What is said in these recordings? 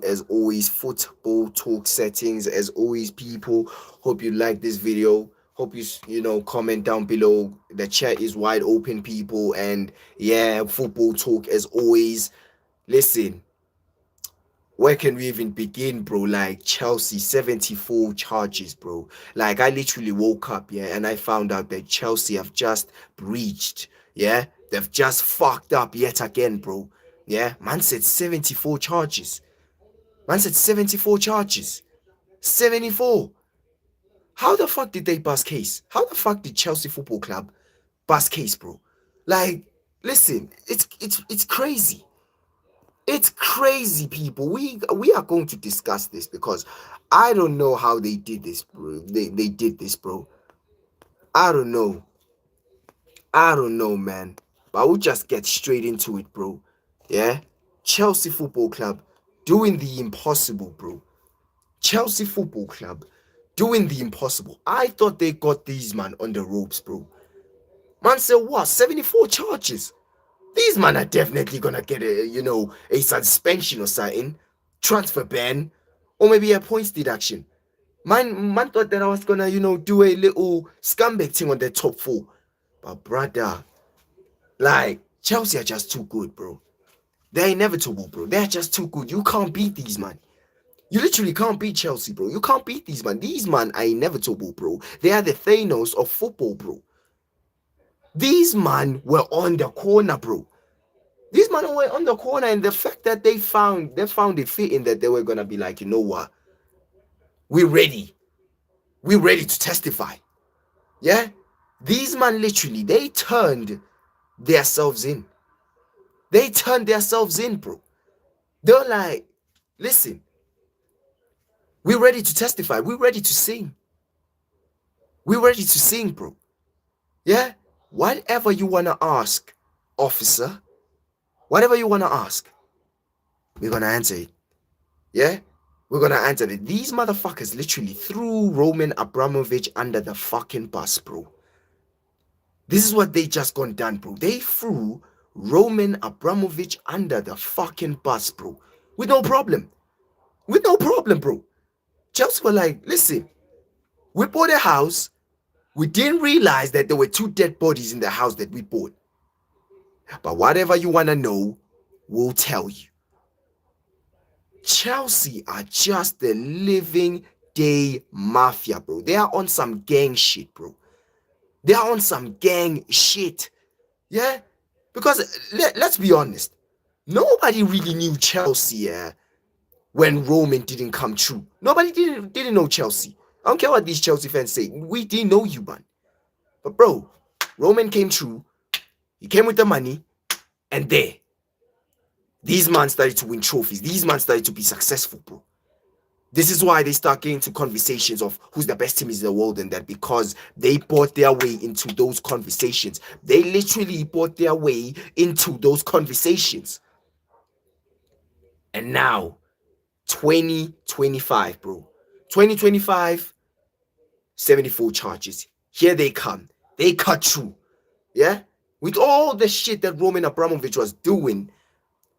as always, football talk settings. As always, people, hope you like this video. Hope you comment down below. The chat is wide open, people. And yeah, football talk as always. Listen, where can we even begin, bro? Like Chelsea, 74 charges, bro. Like I literally woke up, yeah, and I found out that Chelsea have just breached, yeah. They've just fucked up yet again, bro. Yeah, man said 74 charges. Man said 74 charges. 74. How the fuck did they bust case? How the fuck did Chelsea Football Club bust case, bro? Like, listen, it's crazy. It's crazy, people. We are going to discuss this because I don't know how they did this, bro. They did this, bro. I don't know. I don't know, man. But we'll just get straight into it, bro. Yeah? Chelsea Football Club doing the impossible, bro. Chelsea Football Club doing the impossible. I thought they got these man on the ropes, bro. Man said what? 74 charges. These man are definitely gonna get a suspension or something, transfer ban, or maybe a points deduction. Man thought that I was gonna, do a little scumbag thing on the top four. But brother, like, Chelsea are just too good, bro. They're inevitable, bro. They're just too good. You can't beat these man. You literally can't beat Chelsea, bro. You can't beat these man. These man are inevitable, bro. They are the Thanos of football, bro. These man were on the corner, bro. These men were on the corner, and the fact that they found it fitting that they were gonna be like, you know what? We're ready. We're ready to testify. Yeah? These men literally, they turned themselves in. They turned themselves in, bro. They're like, listen, we're ready to testify. We're ready to sing. We're ready to sing, bro. Yeah? Whatever you wanna ask, officer. Whatever you want to ask, we're going to answer it. Yeah? We're going to answer it. These motherfuckers literally threw Roman Abramovich under the fucking bus, bro. This is what they just gone done, bro. They threw Roman Abramovich under the fucking bus, bro. With no problem. With no problem, bro. Chelsea were like, listen, we bought a house. We didn't realize that there were 2 dead bodies in the house that we bought. But whatever you want to know, we'll tell you. Chelsea are just the living day mafia, bro. They are on some gang shit, bro. They are on some gang shit. Yeah? Because let's be honest. Nobody really knew Chelsea when Roman didn't come true. Nobody didn't know Chelsea. I don't care what these Chelsea fans say. We didn't know you, man. But bro, Roman came true. He came with the money, and these men started to win trophies. These men started to be successful, bro. This is why they start getting into conversations of who's the best team in the world and that, because they bought their way into those conversations. They literally bought their way into those conversations. And now, 2025, bro. 2025, 74 charges. Here they come. They cut through. Yeah? With all the shit that Roman Abramovich was doing.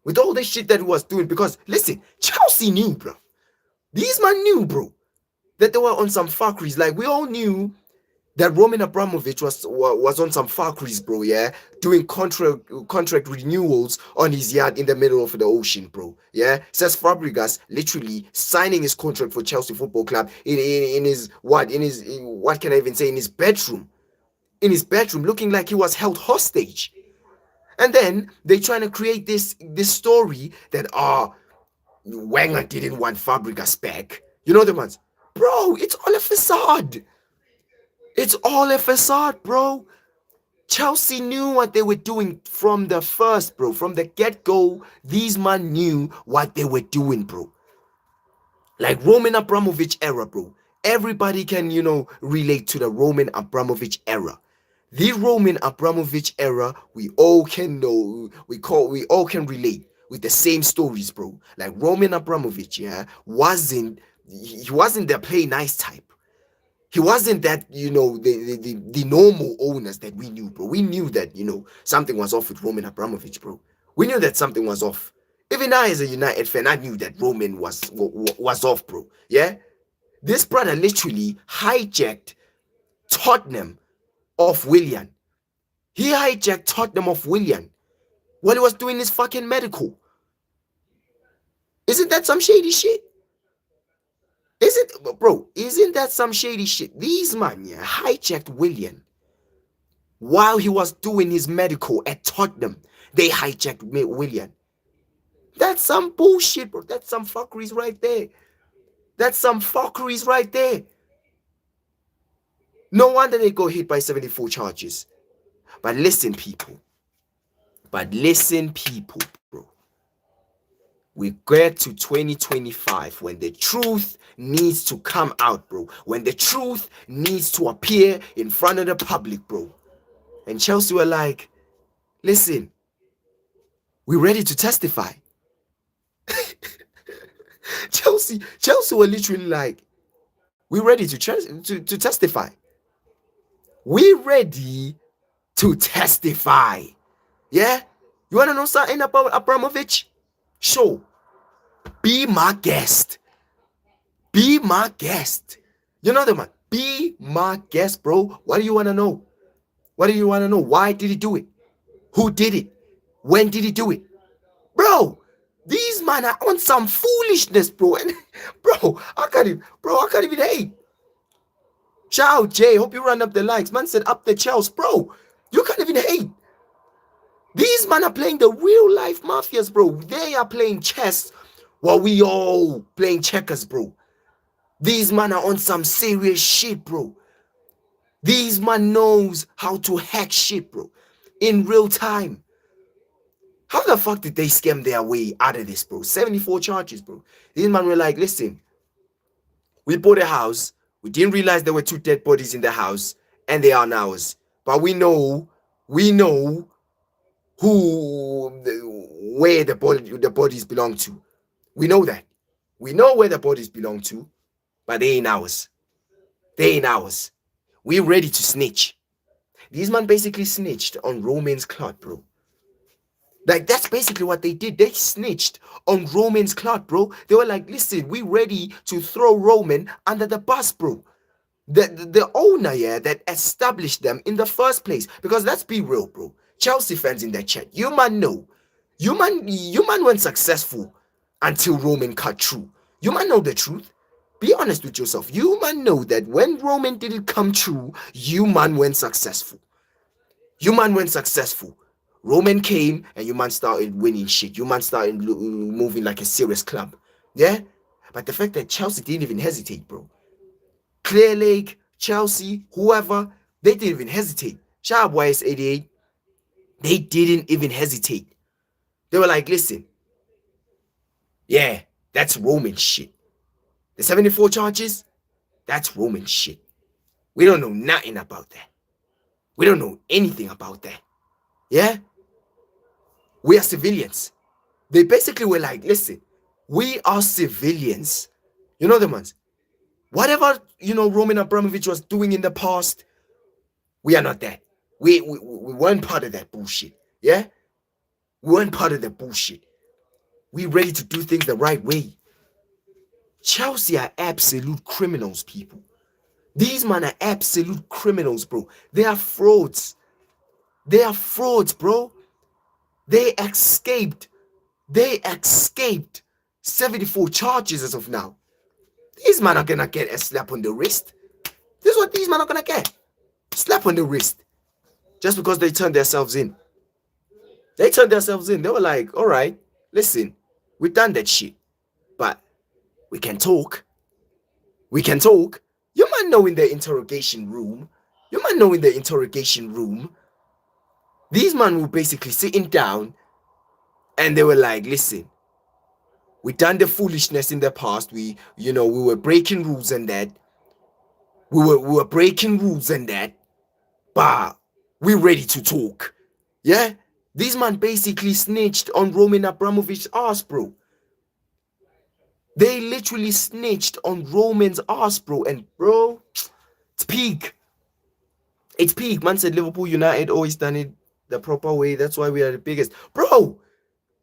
With all the shit that he was doing. Because, listen, Chelsea knew, bro. These men knew, bro, that they were on some fuckeries. Like, we all knew that Roman Abramovich was on some fuckeries, bro, yeah? Doing contract renewals on his yacht in the middle of the ocean, bro, yeah? Says Fabregas literally signing his contract for Chelsea Football Club in his, what can I even say, in his bedroom. In his bedroom, looking like he was held hostage. And then they trying to create this story that, Wenger didn't want Fabregas back. You know the ones? Bro, it's all a facade. It's all a facade, bro. Chelsea knew what they were doing from the first, bro. From the get-go, these men knew what they were doing, bro. Like Roman Abramovich era, bro. Everybody can, relate to the Roman Abramovich era. The Roman Abramovich era, we all can know, we all can relate with the same stories, bro. Like Roman Abramovich, yeah, he wasn't the play nice type. He wasn't that, the normal owners that we knew, bro. We knew that, something was off with Roman Abramovich, bro. We knew that something was off. Even I, as a United fan, I knew that Roman was off, bro. Yeah, this brother literally hijacked Tottenham off Willian. He hijacked Tottenham off Willian while he was doing his fucking medical. Isn't that some shady shit? Isn't that some shady shit? These man, yeah, hijacked Willian while he was doing his medical at Tottenham. They hijacked Willian. That's some bullshit, bro. That's some fuckeries right there. That's some fuckeries right there. No wonder they got hit by 74 charges. But listen, people. Bro. We get to 2025 when the truth needs to come out, bro. When the truth needs to appear in front of the public, bro. And Chelsea were like, listen, we're ready to testify. Chelsea were literally like, we're ready to testify. We're ready to testify. Yeah? You want to know something about Abramovich? Sure. Be my guest. Be my guest. You know the man. Be my guest, bro. What do you want to know? What do you want to know? Why did he do it? Who did it? When did he do it? Bro, these men are on some foolishness, bro. And bro, I can't even hate. Shout out, Jay. Hope you run up the likes. Man said up the Chelsea. Bro, you can't even hate. These men are playing the real life mafias, bro. They are playing chess while we all playing checkers, bro. These men are on some serious shit, bro. These man knows how to hack shit, bro. In real time. How the fuck did they scam their way out of this, bro? 74 charges, bro. These man were like, listen, we bought a house. We didn't realize there were 2 dead bodies in the house, and they are ours. But we know where the bodies belong to. We know that. We know where the bodies belong to, but they ain't ours. They ain't ours. We're ready to snitch. These man basically snitched on Roman's clot, bro. Like, that's basically what they did. They snitched on Roman's clot, bro. They were like, listen, we ready to throw Roman under the bus, bro. The owner, yeah, that established them in the first place. Because let's be real, bro. Chelsea fans in that chat, you man know. You man weren't successful until Roman cut through. You man know the truth. Be honest with yourself. You man know that when Roman didn't come true, you man went successful. You man went successful. Roman came and you man started winning shit. You man started moving like a serious club. Yeah? But the fact that Chelsea didn't even hesitate, bro. Clear Lake, Chelsea, whoever, they didn't even hesitate. Shout out YS88. They didn't even hesitate. They were like, listen, yeah, that's Roman shit. The 74 charges, that's Roman shit. We don't know nothing about that. We don't know anything about that. Yeah? We are civilians. They basically were like, listen, we are civilians. You know the ones. Whatever, Roman Abramovich was doing in the past, we are not that. We weren't part of that bullshit. Yeah? We weren't part of the bullshit. We ready to do things the right way. Chelsea are absolute criminals, people. These men are absolute criminals, bro. They are frauds. They are frauds, bro. They escaped 74 charges as of now. These men are gonna get a slap on the wrist. This is what these men are gonna get. Slap on the wrist. Just because they turned themselves in. They turned themselves in. They were like, all right, listen, we done that shit. But we can talk. We can talk. You might know in the interrogation room. These men were basically sitting down and they were like, listen, we done the foolishness in the past. We were breaking rules and that. We were breaking rules and that. But we're ready to talk. Yeah? These men basically snitched on Roman Abramovich's ass, bro. They literally snitched on Roman's ass, bro. And, bro, it's peak. It's peak. Man said Liverpool United always done it the proper way. That's why we are the biggest. Bro,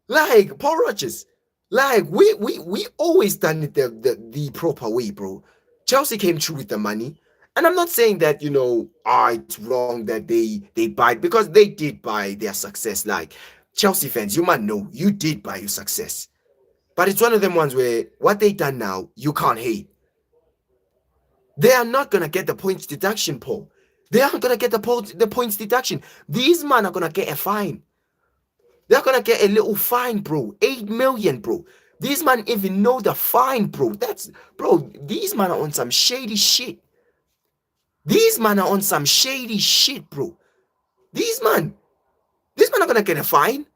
Like Paul Rogers, like we always done it the proper way, bro. Chelsea came through with the money, and I'm not saying that it's wrong that they buy, because they did buy their success. Like Chelsea fans, you might know you did buy your success, but it's one of them ones where what they done now you can't hate. They are not gonna get the points deduction, Paul. They aren't gonna get the points deduction. These men are gonna get a fine. They're gonna get a little fine, bro. 8 million, bro. These man even know the fine, bro. Bro. These man are on some shady shit. These man are on some shady shit, bro. These man, these man are gonna get a fine.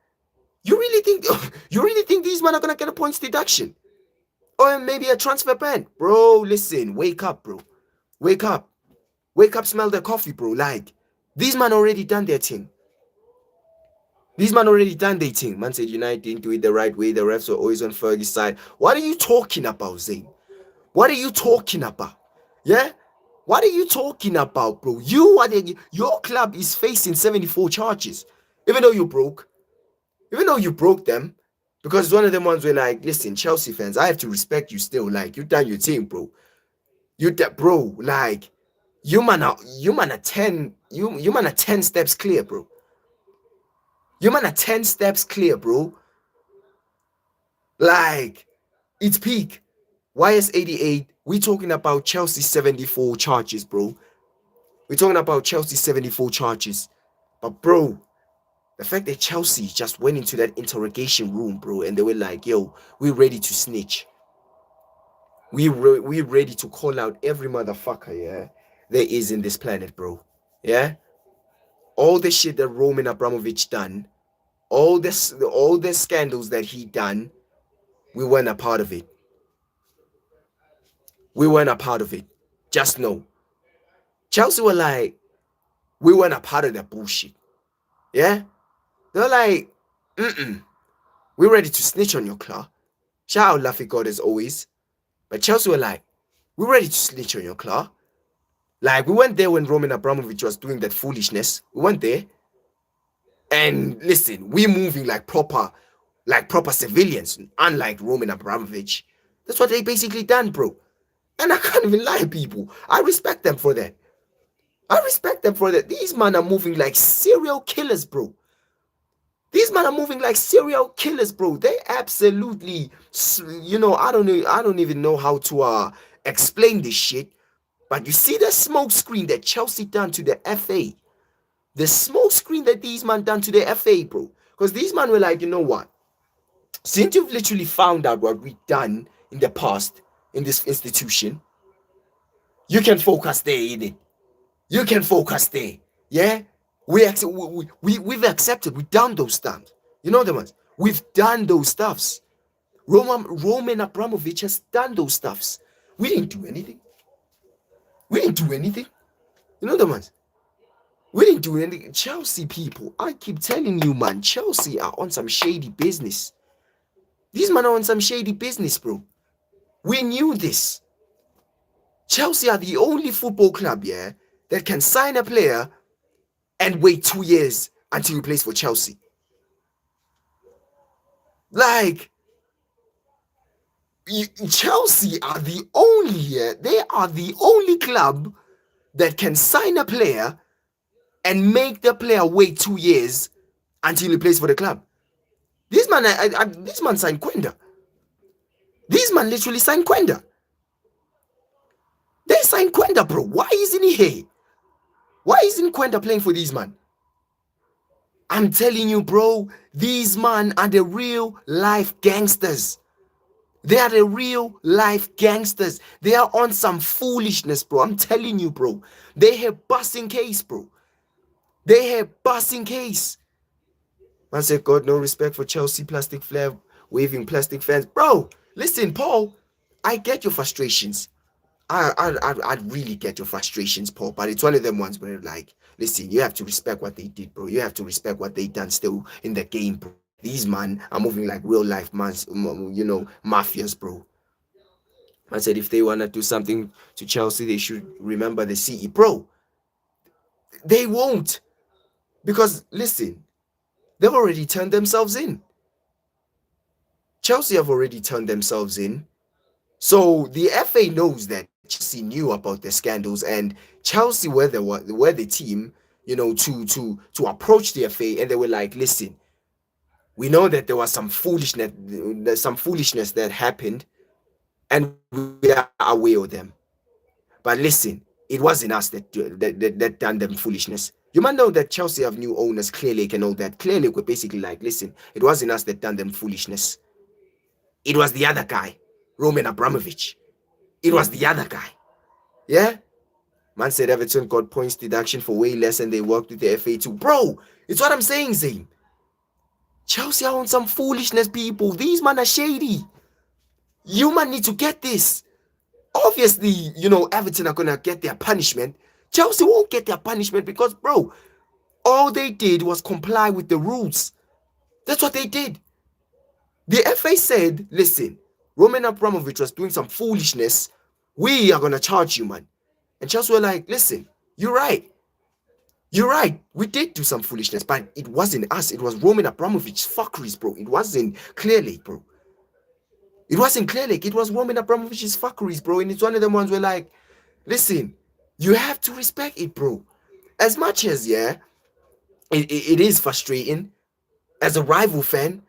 You really think, you really think these men are gonna get a points deduction, or maybe a transfer ban, bro? Listen, wake up, bro. Wake up, wake up. Smell the coffee, bro. Like these man already done their thing. These man already done their thing. Man said United didn't do it the right way. The refs were always on Fergie's side. What are you talking about, Zane? What are you talking about? Yeah? What are you talking about, bro? Your club is facing 74 charges. Even though you broke. Even though you broke them. Because it's one of them ones where, like, listen, Chelsea fans, I have to respect you still. Like, you done your team, bro. Bro, like, you man are 10, you man are 10 steps clear, bro. You man are 10 steps clear, bro. Like, it's peak. YS88, we talking about Chelsea 74 charges, bro. We're talking about Chelsea 74 charges. But, bro, the fact that Chelsea just went into that interrogation room, bro, and they were like, yo, we're ready to snitch. We're ready to call out every motherfucker, yeah, there is in this planet, bro. Yeah? All the shit that Roman Abramovich done, all the scandals that he done, we weren't a part of it. We weren't a part of it. Just know. Chelsea were like, we weren't a part of that bullshit. Yeah? They're like, we're ready to snitch on your claw. Shout out Laffy God as always. But Chelsea were like, we're ready to snitch on your claw. Like, we weren't there when Roman Abramovich was doing that foolishness. We weren't there. And listen, we're moving like proper civilians, unlike Roman Abramovich. That's what they basically done, bro. And I can't even lie, people. I respect them for that. I respect them for that. These men are moving like serial killers, bro. These men are moving like serial killers, bro. They absolutely, I don't know. I don't even know how to explain this shit. But you see the smoke screen that Chelsea done to the FA. The smoke screen that these men done to the FA, bro. Because these men were like, you know what? Since you've literally found out what we've done in the past in this institution, you can focus there, in it. You can focus there. Yeah? We've accepted. We've done those stuff. You know the ones? We've done those stuffs. Roman Abramovich has done those stuffs. We didn't do anything. We didn't do anything. You know the ones? We didn't do anything. Chelsea people, I keep telling you, man, Chelsea are on some shady business. These men are on some shady business, bro. We knew this. Chelsea are the only football club, yeah, that can sign a player and wait 2 years until he plays for Chelsea. Like, Chelsea are the only, they are the only club that can sign a player and make the player wait 2 years until he plays for the club. This man signed Quenda. This man literally signed Quenda. They signed Quenda, bro. Why isn't he here? Why isn't Quenda playing for these man? I'm telling you, bro, these man are the real life gangsters. They are the real life gangsters. They are on some foolishness, bro. I'm telling you, bro. They have busting case, bro. They have busting case. Man said, God, no respect for Chelsea plastic flair waving plastic fans. Bro, listen, Paul, I get your frustrations. I really get your frustrations, Paul, but it's one of them ones where, like, listen, you have to respect what they did, bro. You have to respect what they done still in the game, bro. These man are moving like real life mans, mafias, bro. I said if they want to do something to Chelsea, they should remember the CE, bro. They won't, because listen, they've already turned themselves in. Chelsea have already turned themselves in. So the FA knows that Chelsea knew about the scandals, and Chelsea were the team, to approach the FA, and they were like, listen, we know that there was some foolishness that happened, and we are aware of them. But listen, it wasn't us that done them foolishness. You might know that Chelsea have new owners, Clearlake and all that. Clearlake were basically like, listen, it wasn't us that done them foolishness. It was the other guy, Roman Abramovich. It was the other guy. Yeah? Man said Everton got points deduction for way less and they worked with the FA too. Bro, it's what I'm saying, Zane. Chelsea are on some foolishness, people. These men are shady. You man need to get this. Obviously, Everton are gonna get their punishment. Chelsea won't get their punishment because, bro, all they did was comply with the rules. That's what they did. The FA said, listen, Roman Abramovich was doing some foolishness. We are gonna charge you, man. And Chelsea were like, listen, you're right. You're right. We did do some foolishness, but it wasn't us. It was Roman Abramovich's fuckeries, bro. It wasn't Clearlake, bro. It wasn't Clearlake. It was Roman Abramovich's fuckeries, bro. And it's one of them ones where, like, listen, you have to respect it, bro. As much as, yeah, it is frustrating as a rival fan,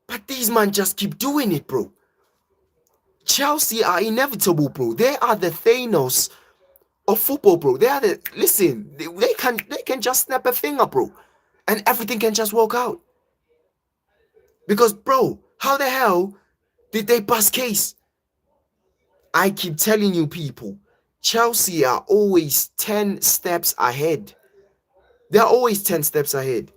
but these men just keep doing it, bro. Chelsea are inevitable, bro. They are the Thanos of football, bro. They can just snap a finger, bro, and everything can just work out. Because, bro, how the hell did they pass case? I keep telling you, people, Chelsea are always 10 steps ahead. They're always 10 steps ahead.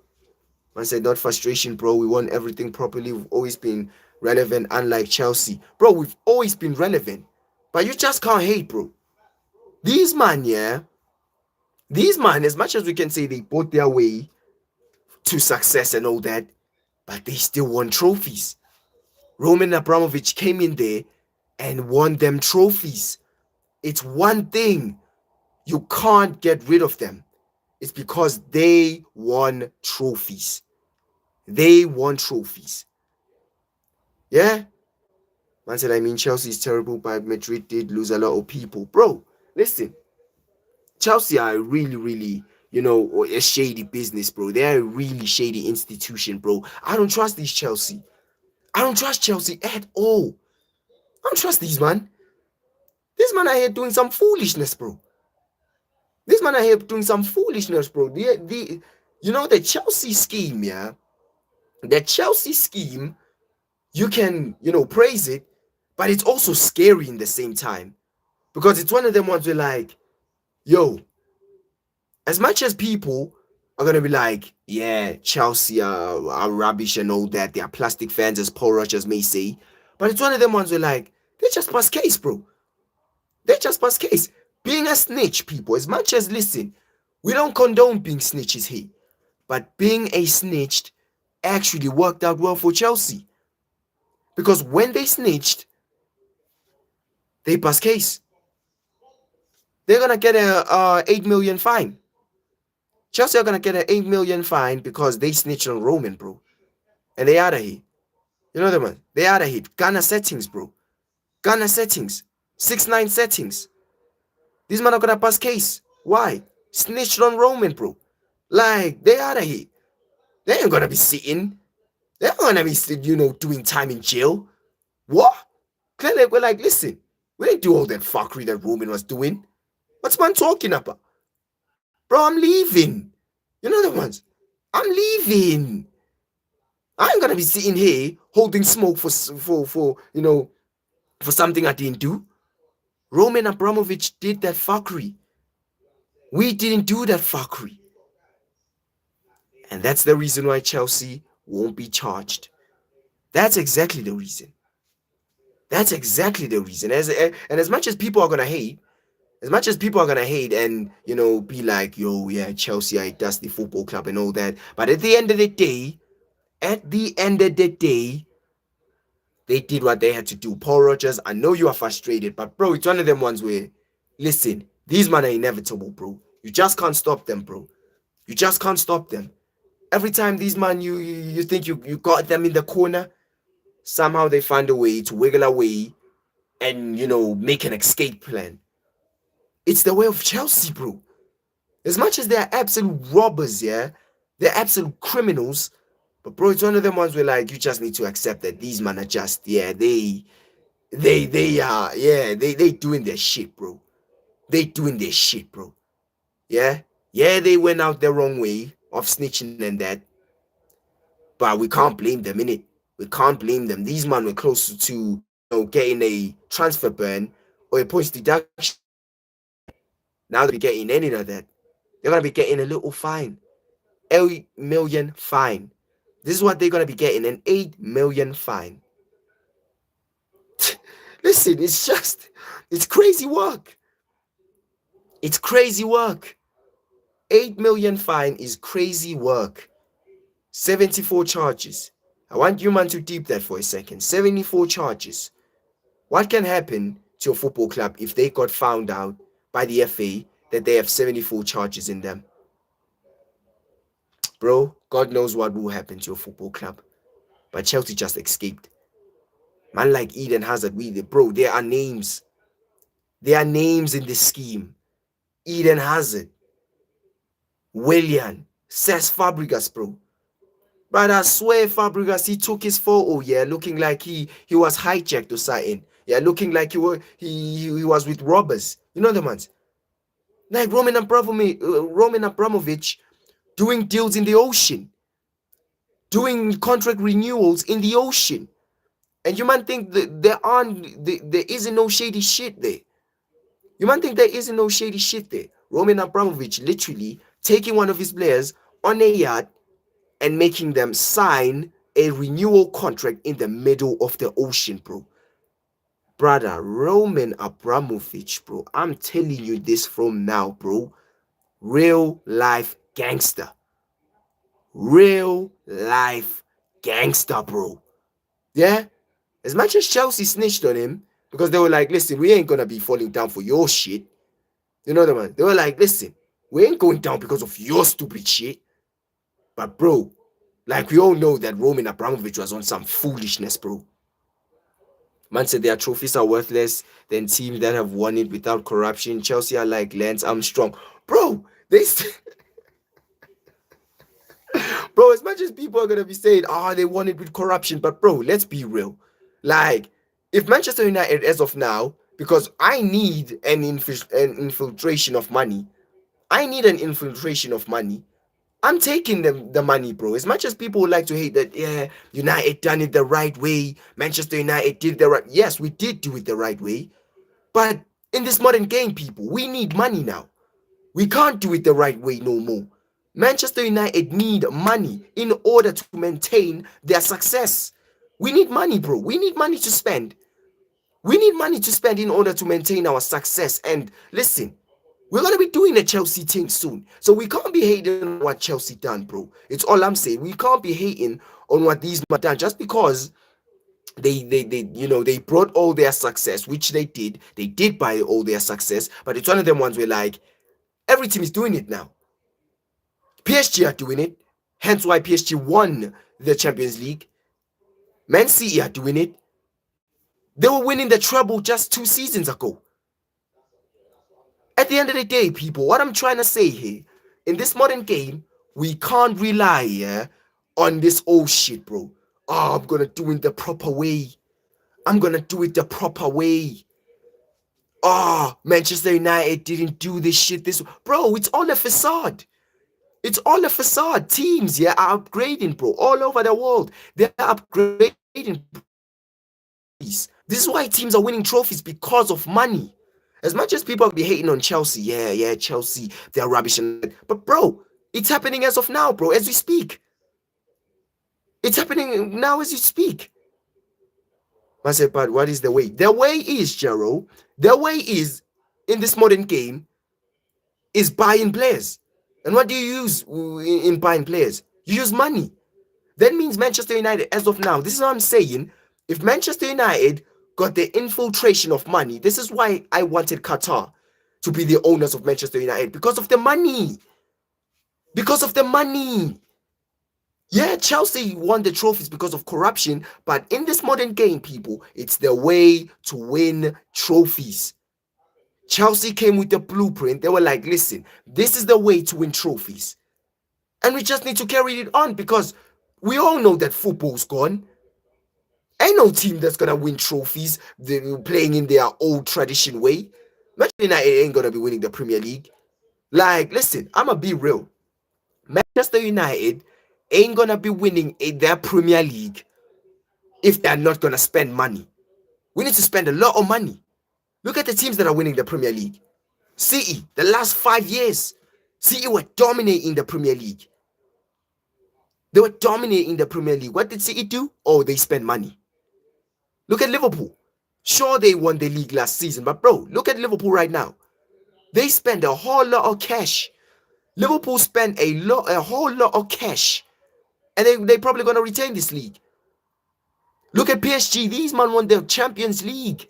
I said, not frustration, bro. We won everything properly. We've always been relevant, unlike Chelsea. Bro, we've always been relevant. But you just can't hate, bro. These man, as much as we can say they bought their way to success and all that, but they still won trophies. Roman Abramovich came in there and won them trophies. It's one thing. You can't get rid of them. It's because they won trophies. They won trophies. Yeah? Man said, I mean, Chelsea is terrible, but Madrid did lose a lot of people. Bro, listen. Chelsea are really, really, a shady business, bro. They're a really shady institution, bro. I don't trust these Chelsea. I don't trust Chelsea at all. I don't trust these, man. This man are here doing some foolishness, bro. This man are here doing some foolishness, bro. The Chelsea scheme, yeah? The Chelsea scheme, you can, praise it, but it's also scary in the same time. Because it's one of them ones where, like, yo, as much as people are going to be like, yeah, Chelsea are rubbish and all that, they are plastic fans, as Paul Rogers may say, but it's one of them ones where, like, they just pass case, bro. They just pass case. Being a snitch, people, as much as, listen, we don't condone being snitches here, but being a snitch actually worked out well for Chelsea. Because when they snitched, they pass case. They're going to get a 8 million fine. Chelsea are going to get an 8 million fine because they snitched on Roman, bro. And they out of here. You know what I mean? They out of here. Ghana settings, bro. Ghana settings. 6-9 settings. These men are going to pass case. Why? Snitched on Roman, bro. Like, they out of here. They ain't going to be sitting. They're going to be, doing time in jail. What? Clearly, we're like, listen, we didn't do all that fuckery that Roman was doing. What's man talking about? Bro, I'm leaving. You know the ones? I'm leaving. I ain't gonna be sitting here holding smoke for something I didn't do. Roman Abramovich did that fuckery. We didn't do that fuckery. And that's the reason why Chelsea won't be charged. That's exactly the reason. That's exactly the reason. And as much as people are gonna hate, and be like, yo, yeah, Chelsea are a dusty football club and all that, but at the end of the day, they did what they had to do. Paul Rogers, I know you are frustrated, but bro, it's one of them ones where, listen, these men are inevitable, bro. You just can't stop them, bro. You just can't stop them. Every time these men, you think you got them in the corner, somehow they find a way to wiggle away and, make an escape plan. It's the way of Chelsea, bro. As much as they're absolute robbers, yeah, they're absolute criminals. But bro, it's one of them ones where like you just need to accept that these men are just, yeah, they are, yeah, they doing their shit, bro. They doing their shit, bro. Yeah, yeah, they went out the wrong way of snitching and that, but we can't blame them, innit? We can't blame them. These men were closer to, getting a transfer ban or a points deduction. Now they're getting any of that. They're gonna be getting a little fine. 8 million fine. This is what they're gonna be getting, an 8 million fine. Listen, it's crazy work. It's crazy work. 8 million fine is crazy work. 74 charges. I want you man to deep that for a second. 74 charges. What can happen to your football club if they got found out by the FA that they have 74 charges in them? Bro, God knows what will happen to your football club. But Chelsea just escaped. Man like Eden Hazard, bro, there are names. There are names in this scheme. Eden Hazard, Willian, Cesc Fabregas, bro. But I swear Fabregas, he took his photo, yeah, looking like he was hijacked or something. Yeah, looking like he was with robbers. You know the ones? Like Roman Abramovich doing deals in the ocean. Doing contract renewals in the ocean. And you might think that there isn't no shady shit there. You might think there isn't no shady shit there. Roman Abramovich literally taking one of his players on a yacht and making them sign a renewal contract in the middle of the ocean, bro. Brother, Roman Abramovich, bro. I'm telling you this from now, bro. Real life gangster. Real life gangster, bro. Yeah? As much as Chelsea snitched on him, because they were like, listen, we ain't gonna be falling down for your shit. You know what I mean? They were like, listen, we ain't going down because of your stupid shit. But bro, like we all know that Roman Abramovich was on some foolishness, bro. Man said their trophies are worthless than teams that have won it without corruption. Chelsea are like Lance Armstrong. Bro, bro, as much as people are gonna be saying, they won it with corruption, but bro, let's be real. Like, if Manchester United, as of now, because I need an infiltration of money, I'm taking the money, bro. As much as people would like to hate that, yeah, United done it the right way. Manchester United did the right. Yes, we did do it the right way. But in this modern game, people, we need money now. We can't do it the right way no more. Manchester United need money in order to maintain their success. We need money, bro. We need money to spend. We need money to spend in order to maintain our success. And listen, we're going to be doing a Chelsea thing soon. So we can't be hating on what Chelsea done, bro. It's all I'm saying. We can't be hating on what these men done just because they brought all their success, which they did. They did buy all their success. But it's one of them ones where like every team is doing it now. PSG are doing it. Hence why PSG won the Champions League. Man City are doing it. They were winning the treble just 2 seasons ago. At the end of the day, people, what I'm trying to say here, in this modern game, we can't rely on this old shit, bro. I'm going to do it the proper way. I'm going to do it the proper way. Manchester United didn't do this shit this way. Bro, it's all a facade. It's all a facade. Teams, are upgrading, bro. All over the world. They're upgrading. This is why teams are winning trophies, because of money. As much as people be hating on Chelsea, Chelsea, they're rubbish. But bro, it's happening as of now, bro, as we speak. It's happening now as you speak. I said, but what is the way? The way is, Jero, the way is, in this modern game, is buying players. And what do you use in buying players? You use money. That means Manchester United, as of now, this is what I'm saying. If Manchester United got the infiltration of money, this is why I wanted Qatar to be the owners of Manchester United, because of the money. Because of the money. Yeah, Chelsea won the trophies because of corruption, but in this modern game, people, it's the way to win trophies. Chelsea came with the blueprint. They were like, listen, this is the way to win trophies. And we just need to carry it on because we all know that football's gone. Ain't no team that's gonna win trophies playing in their old tradition way. Manchester United ain't gonna be winning the Premier League. Like, listen, I'ma be real. Manchester United ain't gonna be winning in their Premier League if they're not gonna spend money. We need to spend a lot of money. Look at the teams that are winning the Premier League. City, the last 5 years, City were dominating the Premier League. They were dominating the Premier League. What did City do? Oh, they spent money. Look at Liverpool. Sure, they won the league last season, but bro, look at Liverpool right now. They spend a whole lot of cash. Liverpool spent a whole lot of cash, and they probably gonna retain this league. Look at PSG. These man won the Champions League.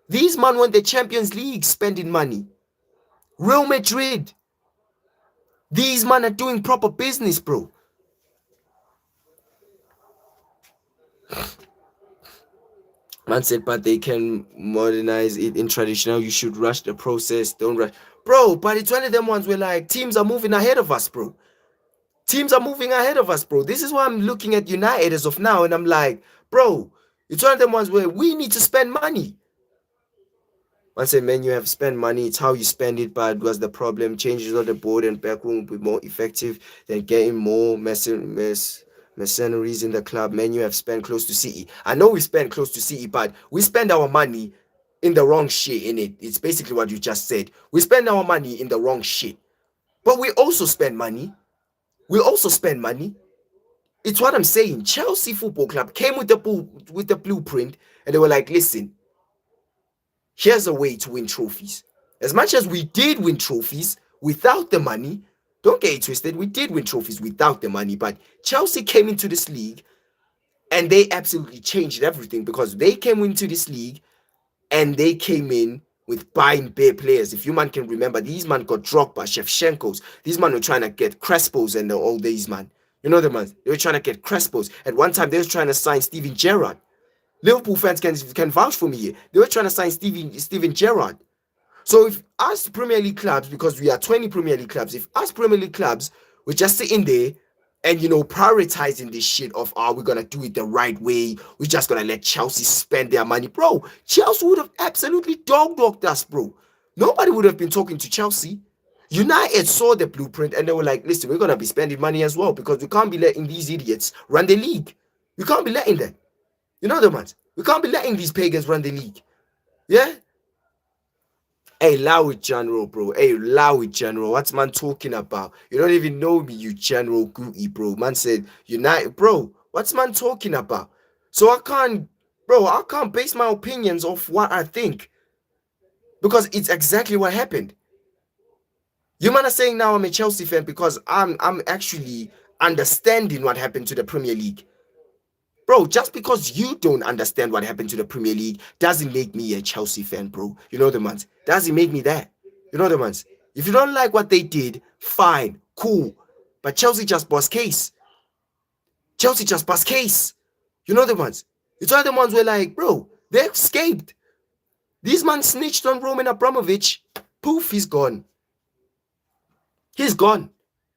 These man won the Champions League spending money. Real Madrid. These man are doing proper business, bro. Man said, but they can modernize it in traditional. You should rush the process. Don't rush. Bro, but it's one of them ones where like teams are moving ahead of us, bro. Teams are moving ahead of us, bro. This is why I'm looking at United as of now, and I'm like, bro, it's one of them ones where we need to spend money. Man said, man, you have spent money. It's how you spend it, but was the problem. Changes on the board and backroom will be more effective than getting more mercenaries in the club. Man, you have spent close to City. I know we spend close to City, but we spend our money in the wrong shit, in it. It's basically what you just said. We spend our money in the wrong shit. But we also spend money. We also spend money. It's what I'm saying. Chelsea Football Club came with the blueprint, and they were like, listen, here's a way to win trophies. As much as we did win trophies without the money, don't get it twisted, we did win trophies without the money, but Chelsea came into this league and they absolutely changed everything because they came into this league and they came in with buying bare players. If you man can remember, these man got Drogba, Shevchenko's. These man were trying to get Crespo's and all these man. You know the man. They were trying to get Crespo's. At one time, they were trying to sign Steven Gerrard. Liverpool fans can vouch for me here. They were trying to sign Steven Gerrard. So if us Premier League clubs, because we are 20 Premier League clubs, if us Premier League clubs were just sitting there and prioritizing this shit of we're gonna do it the right way, we're just gonna let Chelsea spend their money, bro. Chelsea would have absolutely dog-dogged us, bro. Nobody would have been talking to Chelsea. United saw the blueprint and they were like, listen, we're gonna be spending money as well because we can't be letting these idiots run the league. We can't be letting them. You know the ones. We can't be letting these pagans run the league. Yeah? Hey, allow it, General, bro. Hey, allow it, General. What's man talking about? You don't even know me, you General Gooty, bro. Man said, United, bro. What's man talking about? So I can't base my opinions off what I think. Because it's exactly what happened. You man are saying now I'm a Chelsea fan because I'm actually understanding what happened to the Premier League. Bro, just because you don't understand what happened to the Premier League doesn't make me a Chelsea fan, bro. You know the ones. Doesn't make me that. You know the ones. If you don't like what they did, fine, cool. But Chelsea just bust case. Chelsea just bust case. You know the ones. It's all the ones where like, bro, they escaped. This man snitched on Roman Abramovich. Poof, he's gone. He's gone.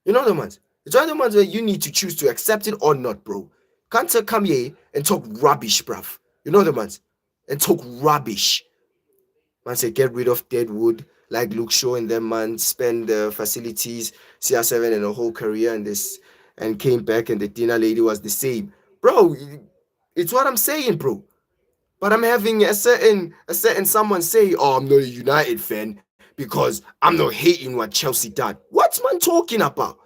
You know the ones. It's all the ones where you need to choose to accept it or not, bro. Can't come here and talk rubbish, bruv. You know the ones. And talk rubbish. Man say get rid of Deadwood, like Luke Shaw and them man spend the facilities, CR7 and a whole career and came back and the dinner lady was the same. Bro, it's what I'm saying, bro. But I'm having a certain someone say, oh, I'm not a United fan because I'm not hating what Chelsea done. What's man talking about?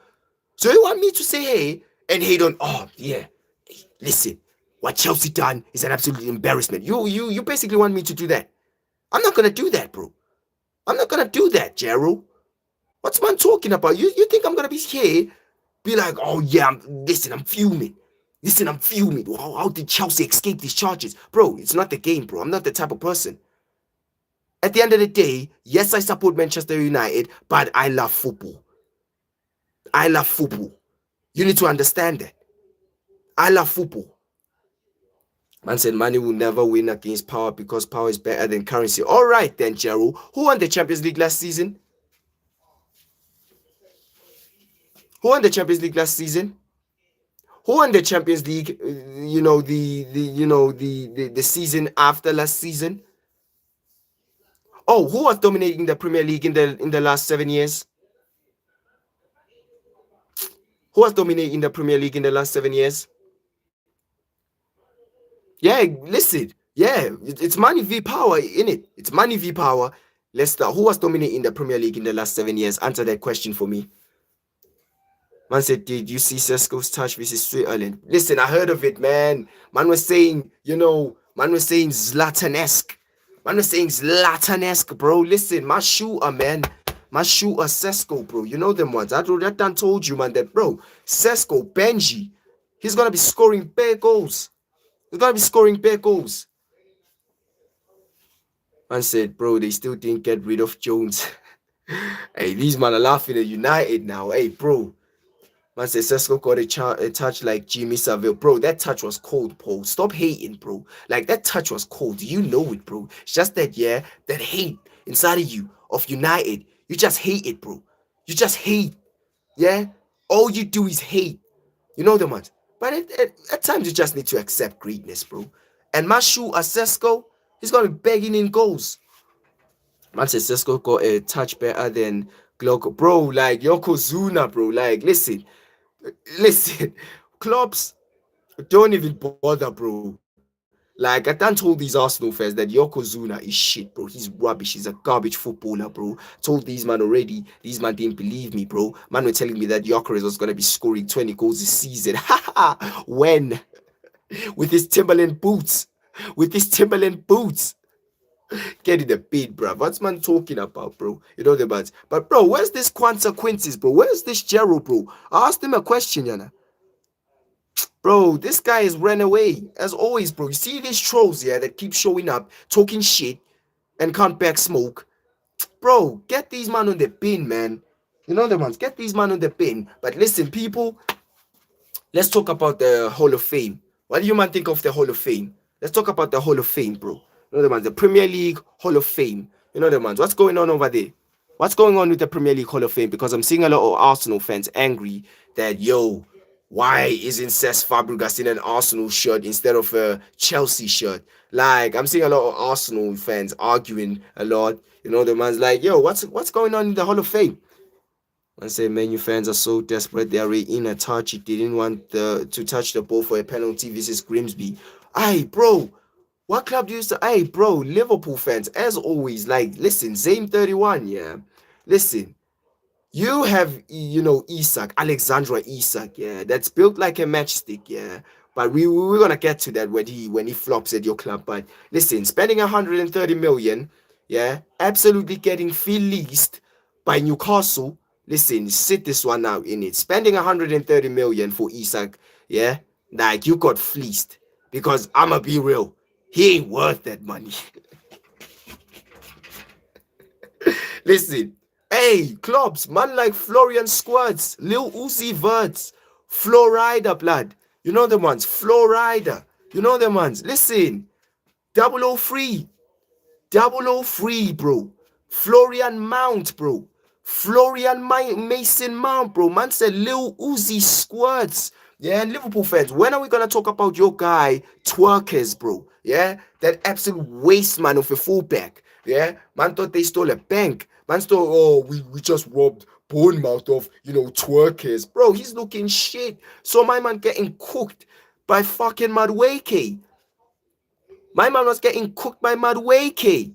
So you want me to say hey and hate on, oh yeah, listen, what Chelsea done is an absolute embarrassment. You basically want me to do that. I'm not gonna do that, bro. I'm not gonna do that, Gerald. What's man talking about? You think I'm gonna be here, be like, oh yeah, I'm fuming. Listen, I'm fuming. How did Chelsea escape these charges? Bro, it's not the game, bro. I'm not the type of person. At the end of the day, yes, I support Manchester United, but I love football. I love football. You need to understand that. I love football. Man said money will never win against power because power is better than currency. All right then, Gerald. Who won the Champions League last season? Who won the Champions League last season? Who won the Champions League? The season after last season. Oh, who was dominating the Premier League in the last 7 years? Who was dominating the Premier League in the last 7 years? Yeah, listen. Yeah, it's money v power in it. It's money v power. Let's start. Who was dominating the Premier League in the last 7 years? Answer that question for me. Man said, did you see Sesko's touch versus Switzerland? Listen, I heard of it, man. Man was saying, man was saying Zlatan-esque. Man was saying Zlatan-esque, bro. Listen, my shooter, man. My shooter, Sesko, bro. You know them ones. I done told you, man, that, bro. Sesko, Benji. He's going to be scoring bare goals. He's going to be scoring bare goals. Man said, bro, they still didn't get rid of Jones. Hey, these man are laughing at United now. Hey, bro. Man said Sesko got a touch like Jimmy Savile. Bro, that touch was cold, Paul. Stop hating, bro. Like, that touch was cold. You know it, bro. It's just that, yeah, that hate inside of you of United. You just hate it, bro. You just hate. Yeah? All you do is hate. You know the ones. But at times, you just need to accept greatness, bro. And Mashu Sesko, he's going to be begging in goals. Man said Sesko got a touch better than Glock. Bro, like, Yokozuna, bro. Like, listen, clubs don't even bother, bro. Like, I done told these Arsenal fans that Yokozuna is shit, bro. He's rubbish. He's a garbage footballer, bro. Told these man already. These man didn't believe me, bro. Man were telling me that Gyökeres was gonna be scoring 20 goals this season. When? With his Timberland boots. With his Timberland boots. Get in the bid, bro. What's man talking about, bro? You know the bands. But, bro, where's this Quanta Quintus, bro? Where's this Gerald, bro? I asked him a question, Yana. Bro, this guy has ran away. As always, bro. You see these trolls, yeah, that keep showing up, talking shit, and can't back smoke. Bro, get these man on the bin, man. You know the ones. Get these man on the bin. But listen, people, let's talk about the Hall of Fame. What do you man think of the Hall of Fame? Let's talk about the Hall of Fame, bro. You know the ones. The Premier League Hall of Fame. You know the ones. What's going on over there? What's going on with the Premier League Hall of Fame? Because I'm seeing a lot of Arsenal fans angry that, yo, why isn't Cesc Fabregas in an Arsenal shirt instead of a Chelsea shirt? Like, I'm seeing a lot of Arsenal fans arguing a lot. You know, the man's like, yo, what's going on in the Hall of Fame? I say, Man U fans are so desperate. They are in a touch. He didn't want to touch the ball for a penalty versus Grimsby. Aye, bro. What club do you say? Aye, bro. Liverpool fans, as always, like, listen, Zame31, yeah. Listen. You have, Isak, Alexandra Isak, yeah, that's built like a matchstick, yeah. But we're gonna get to that when he flops at your club. But listen, spending 130 million, yeah, absolutely getting fleeced by Newcastle. Listen, sit this one out in it. Spending 130 million for Isak, yeah, like you got fleeced. Because I'ma be real, he ain't worth that money. Listen. Hey, clubs, man like Florian Squads, Lil Uzi Verts, Florida, blood. You know the ones, Florida. You know the ones. Listen, 003, 003, bro. Florian Mount, bro. Florian Mason Mount, bro. Man said Lil Uzi Squads. Yeah, and Liverpool fans, when are we going to talk about your guy, Twerkers, bro? Yeah, that absolute waste man of a fullback. Yeah, man thought they stole a bank. Man thought, oh, we just robbed Bournemouth of, Twerkers. Bro, he's looking shit. So my man getting cooked by fucking Madueke. My man was getting cooked by Madueke.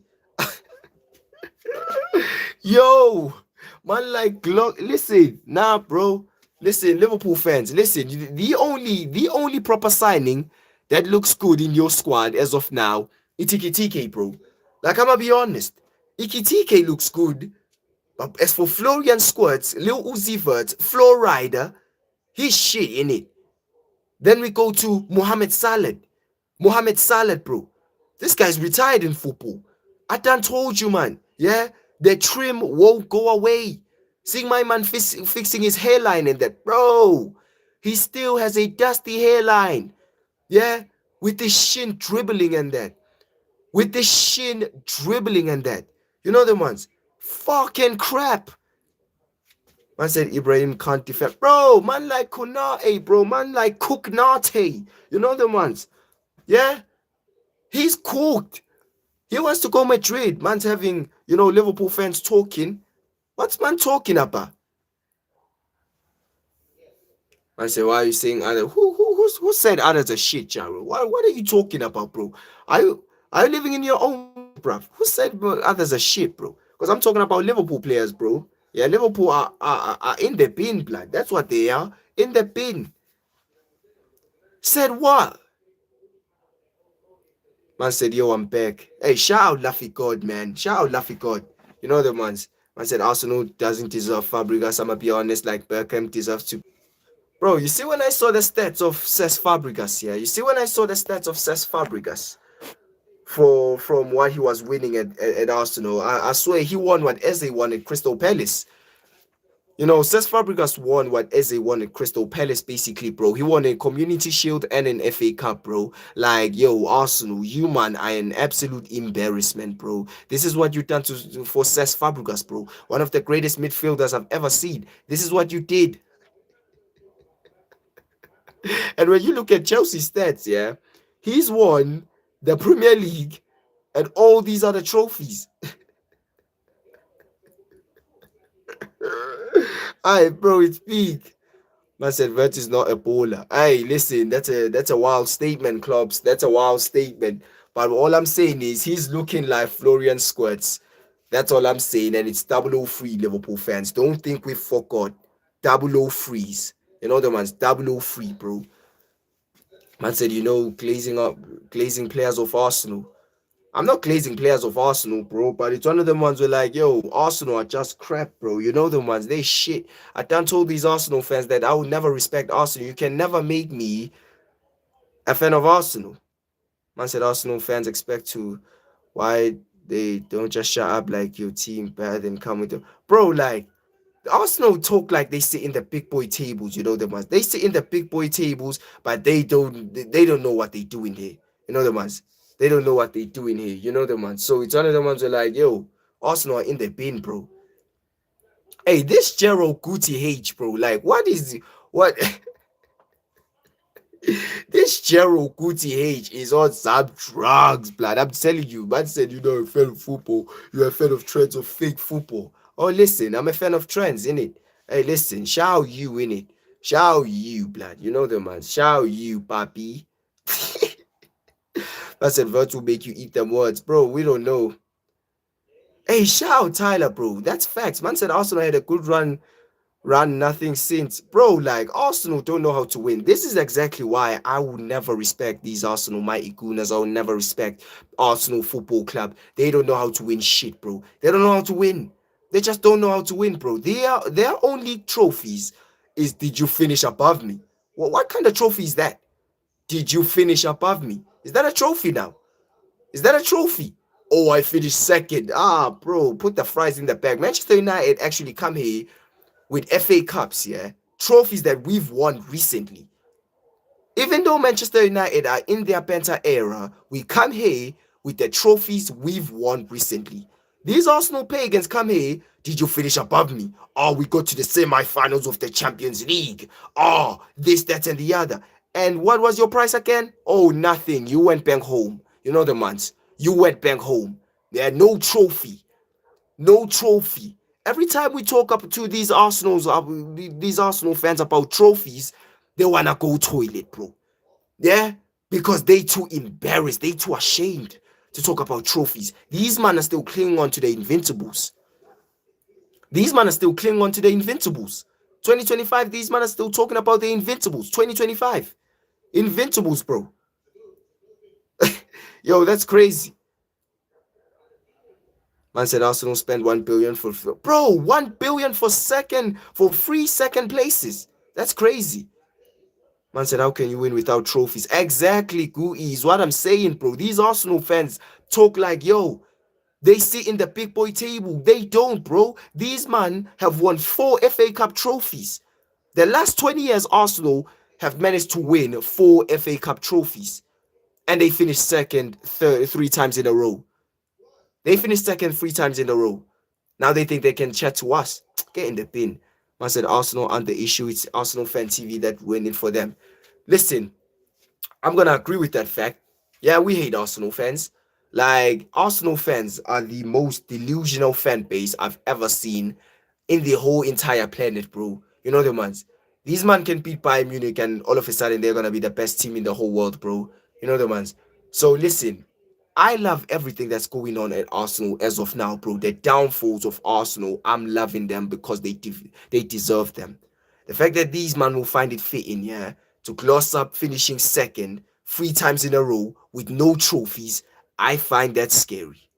Yo, man like Glock. Listen, nah, bro. Listen, Liverpool fans, listen. The only proper signing that looks good in your squad as of now, it's Ikitike, bro. Like, I'm gonna be honest. Ikitike looks good. But as for Florian Squirts, Lil Uzi Vert, Florida, he's shit in it. Then we go to Mohamed Salah. Mohamed Salah, bro. This guy's retired in football. I done told you, man. Yeah? The trim won't go away. Seeing my man fixing his hairline and that, bro. He still has a dusty hairline. Yeah, with the shin dribbling and that. With the shin dribbling and that. You know the ones? Fucking crap. Man said Ibrahim can't defend. Bro, man like Konate, bro. Man like Cooknate. You know the ones? Yeah? He's cooked. He wants to go Madrid. Man's having, Liverpool fans talking. What's man talking about? I say, why are you saying other? Who said others are shit, Jaro? What are you talking about, bro? Are you living in your own world, bro? Who said others are shit, bro? Because I'm talking about Liverpool players, bro. Yeah, Liverpool are in the bin, blood. That's what they are. In the bin. Said what? Man said, yo, I'm back. Hey, shout out Laffy God, man. Shout out Laffy God. You know the ones. Man said Arsenal doesn't deserve Fabregas. I'ma be honest, like Bergkamp deserves to. Bro, you see when I saw the stats of Cesc Fabregas, yeah? You see when I saw the stats of Cesc Fabregas from what he was winning at Arsenal, I swear he won what Eze won at Crystal Palace. Cesc Fabregas won what Eze won at Crystal Palace, basically, bro. He won a Community Shield and an FA Cup, bro. Like, yo, Arsenal, you, man, are an absolute embarrassment, bro. This is what you done for Cesc Fabregas, bro. One of the greatest midfielders I've ever seen. This is what you did. And when you look at Chelsea's stats, yeah, he's won the Premier League and all these other trophies. Aye, bro, it's big. Man said Vert is not a baller. Hey, listen, that's a wild statement, clubs. That's a wild statement. But all I'm saying is he's looking like Florian Squirts. That's all I'm saying, and it's 003 Liverpool fans. Don't think we forgot 003s. You know the ones 003, bro. Man said, glazing players of Arsenal. I'm not glazing players of Arsenal, bro, but it's one of them ones where like, yo, Arsenal are just crap, bro. You know them ones, they shit. I done told these Arsenal fans that I would never respect Arsenal. You can never make me a fan of Arsenal. Man said Arsenal fans expect to why they don't just shut up like your team bad and come with them. Bro, like Arsenal talk like they sit in the big boy tables, you know the ones. They sit in the big boy tables, but they don't know what they do in here. You know the ones. They don't know what they do in here. You know the ones. So it's one of the ones where like, yo, Arsenal are in the bin, bro. Hey, this Gerald Guti H, bro. Like, what this Gerald Guti H is on some drugs, blood. I'm telling you, man said you're not a fan of football, you're a fan of trends of fake football. Oh, listen, I'm a fan of trends, innit? Hey, listen, shout you, innit? Shout you, blood. You know the man. Shout you, papi. I said, Vert will make you eat them words. Bro, we don't know. Hey, shout Tyler, bro. That's facts. Man said Arsenal had a good run nothing since. Bro, like, Arsenal don't know how to win. This is exactly why I will never respect these Arsenal mighty gooners. I will never respect Arsenal Football Club. They don't know how to win shit, bro. They don't know how to win. They just don't know how to win, bro. Their only trophies is, did you finish above me? Well, what kind of trophy is that? Did you finish above me? Is that a trophy now? Is that a trophy? Oh, I finished second. Ah, bro, put the fries in the bag. Manchester United actually come here with FA Cups, yeah, trophies that we've won recently. Even though Manchester United are in their Penta era, we come here with the trophies we've won recently. These Arsenal pagans come here, did you finish above me? Oh, we got to the semi-finals of the Champions League. Oh, this, that, and the other. And what was your price again? Oh, nothing. You went back home. You know the months. You went back home. There had no trophy. No trophy. Every time we talk up to these Arsenal fans about trophies, they wanna go toilet, bro. Yeah, because they too embarrassed, they too ashamed to talk about trophies. These men are still clinging on to the invincibles. These men are still clinging on to the invincibles. 2025, these men are still talking about the invincibles. 2025, invincibles, bro. Yo, that's crazy. Man said Arsenal spent 1 billion for, bro, 1 billion for 3 second places. That's crazy. Man said, how can you win without trophies? Exactly, Gui, is what I'm saying, bro. These Arsenal fans talk like, yo, they sit in the big boy table. They don't, bro. These men have won 4 FA Cup trophies. The last 20 years, Arsenal have managed to win 4 FA Cup trophies, and they finished second 3 times in a row. They finished second 3 times in a row. Now they think they can chat to us. Get in the bin. I said Arsenal aren't the issue. It's Arsenal Fan TV that winning for them. Listen, I'm gonna agree with that fact. Yeah, we hate Arsenal fans. Like, Arsenal fans are the most delusional fan base I've ever seen in the whole entire planet, bro. You know the ones. These man can beat Bayern Munich and all of a sudden they're gonna be the best team in the whole world, bro. You know the ones. So listen, I love everything that's going on at Arsenal as of now, bro. The downfalls of Arsenal, I'm loving them because they deserve them. The fact that these man will find it fitting, yeah, to gloss up finishing second 3 times in a row with no trophies, I find that scary.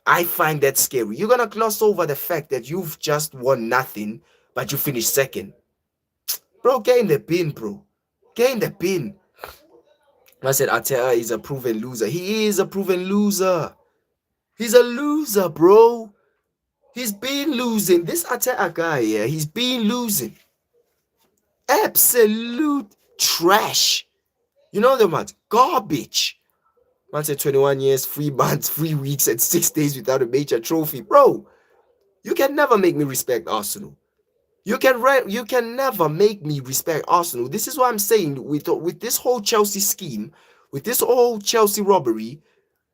I find that scary. You're gonna gloss over the fact that you've just won nothing, but you finished second. Bro, get in the bin, bro. Get in the bin. I said Arteta is a proven loser. He is a proven loser. He's a loser, bro. He's been losing. This Arteta guy, yeah, he's been losing. Absolute trash. You know the man, garbage. Man said 21 years, 3 months, 3 weeks, and 6 days without a major trophy. Bro, you can never make me respect Arsenal. You can never make me respect Arsenal. This is what I'm saying with this whole Chelsea scheme, with this whole Chelsea robbery.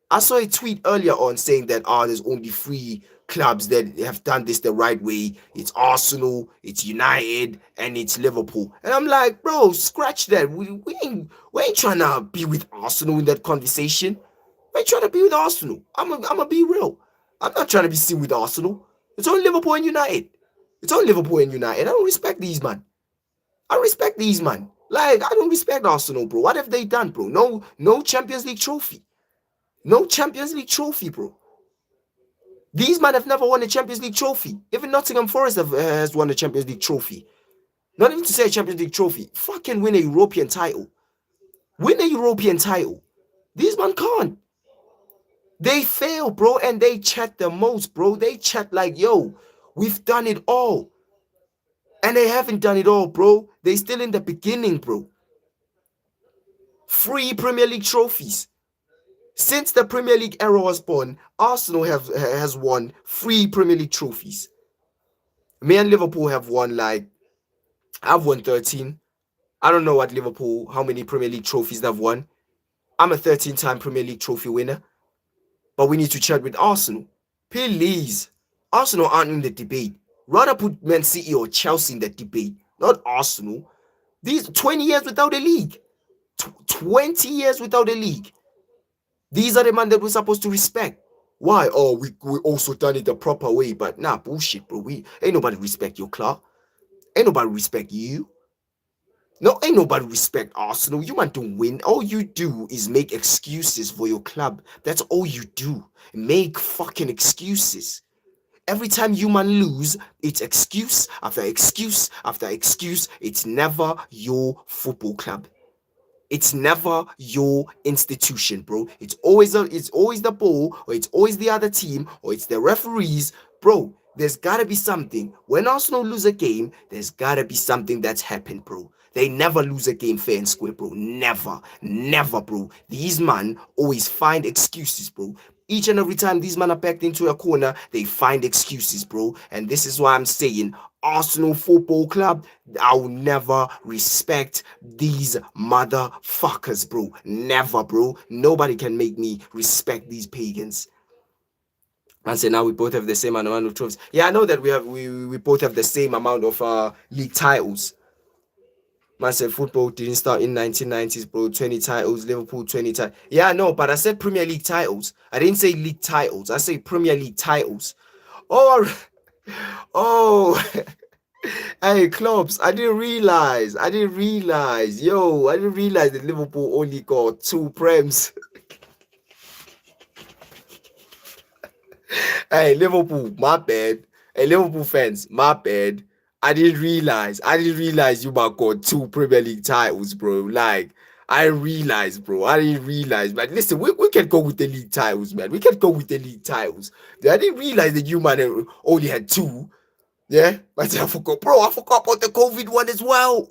I saw a tweet earlier on saying that there's only 3 clubs that have done this the right way. It's Arsenal, it's United, and it's Liverpool. And I'm like, bro, scratch that. We ain't trying to be with Arsenal in that conversation. We ain't trying to be with Arsenal. I'm gonna be real. I'm not trying to be seen with Arsenal. It's only Liverpool and United. It's only Liverpool and United. I don't respect these man. I respect these man. Like, I don't respect Arsenal, bro. What have they done, bro? No Champions League trophy. No Champions League trophy, bro. These men have never won a Champions League trophy. Even Nottingham Forest has won a Champions League trophy. Not even to say a Champions League trophy. Fucking win a European title. Win a European title. These men can't. They fail, bro, and they chat the most, bro. They chat like, yo, we've done it all. And they haven't done it all, bro. They still in the beginning, bro. 3 Premier League trophies. Since the Premier League era was born, Arsenal has won 3 Premier League trophies. Me and Liverpool have won I've won 13. I don't know what Liverpool, how many Premier League trophies they've won. I'm a 13-time Premier League trophy winner. But we need to chat with Arsenal. Please. Arsenal aren't in the debate. Rather put Man City or Chelsea in the debate, not Arsenal. These 20 years without a league. 20 years without a league. These are the men that we're supposed to respect. Why? Oh, we also done it the proper way. But nah, bullshit, bro. Ain't nobody respect your club. Ain't nobody respect you. No, ain't nobody respect Arsenal. You man don't win. All you do is make excuses for your club. That's all you do. Make fucking excuses. Every time you man lose, it's excuse after excuse after excuse. It's never your football club. It's never your institution, bro. It's always the ball, or it's always the other team, or it's the referees. Bro, there's gotta be something. When Arsenal lose a game, there's gotta be something that's happened, bro. They never lose a game fair and square, bro. Never. Never, bro. These man always find excuses, bro. Each and every time these men are backed into a corner, they find excuses, bro. And this is why I'm saying, Arsenal Football Club, I'll never respect these motherfuckers, bro. Never, bro. Nobody can make me respect these pagans. And say now we both have the same amount of trophies. Yeah, I know that we both have the same amount of league titles. Man said football didn't start in 1990s, bro. 20 titles, Liverpool 20 titles. Yeah, I know, but I said Premier League titles. I didn't say league titles. I say Premier League titles. Oh, oh. Hey, clubs, I didn't realize. Yo, I didn't realize that Liverpool only got 2 prems. Hey, Liverpool, my bad. Hey, Liverpool fans, my bad. I didn't realize you might got 2 Premier League titles, bro. Like, I realized, bro. I didn't realize. But listen, we can go with the league titles, man. We can go with the league titles. I didn't realize that you might have only had 2. Yeah, I said I forgot, bro. I forgot about the COVID one as well.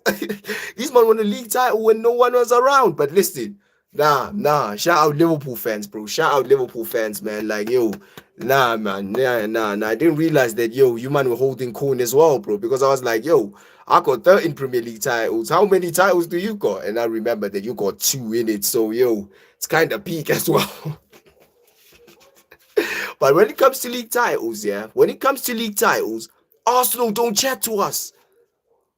These man won a league title when no one was around. But listen, nah. Shout out Liverpool fans, bro. Shout out Liverpool fans, man. Like yo, nah, man, nah. I didn't realize that yo, you man were holding corn as well, bro. Because I was like, yo, I got 13 Premier League titles. How many titles do you got? And I remember that you got two in it. So yo, it's kind of peak as well. But when it comes to league titles, yeah, when it comes to league titles, Arsenal don't chat to us.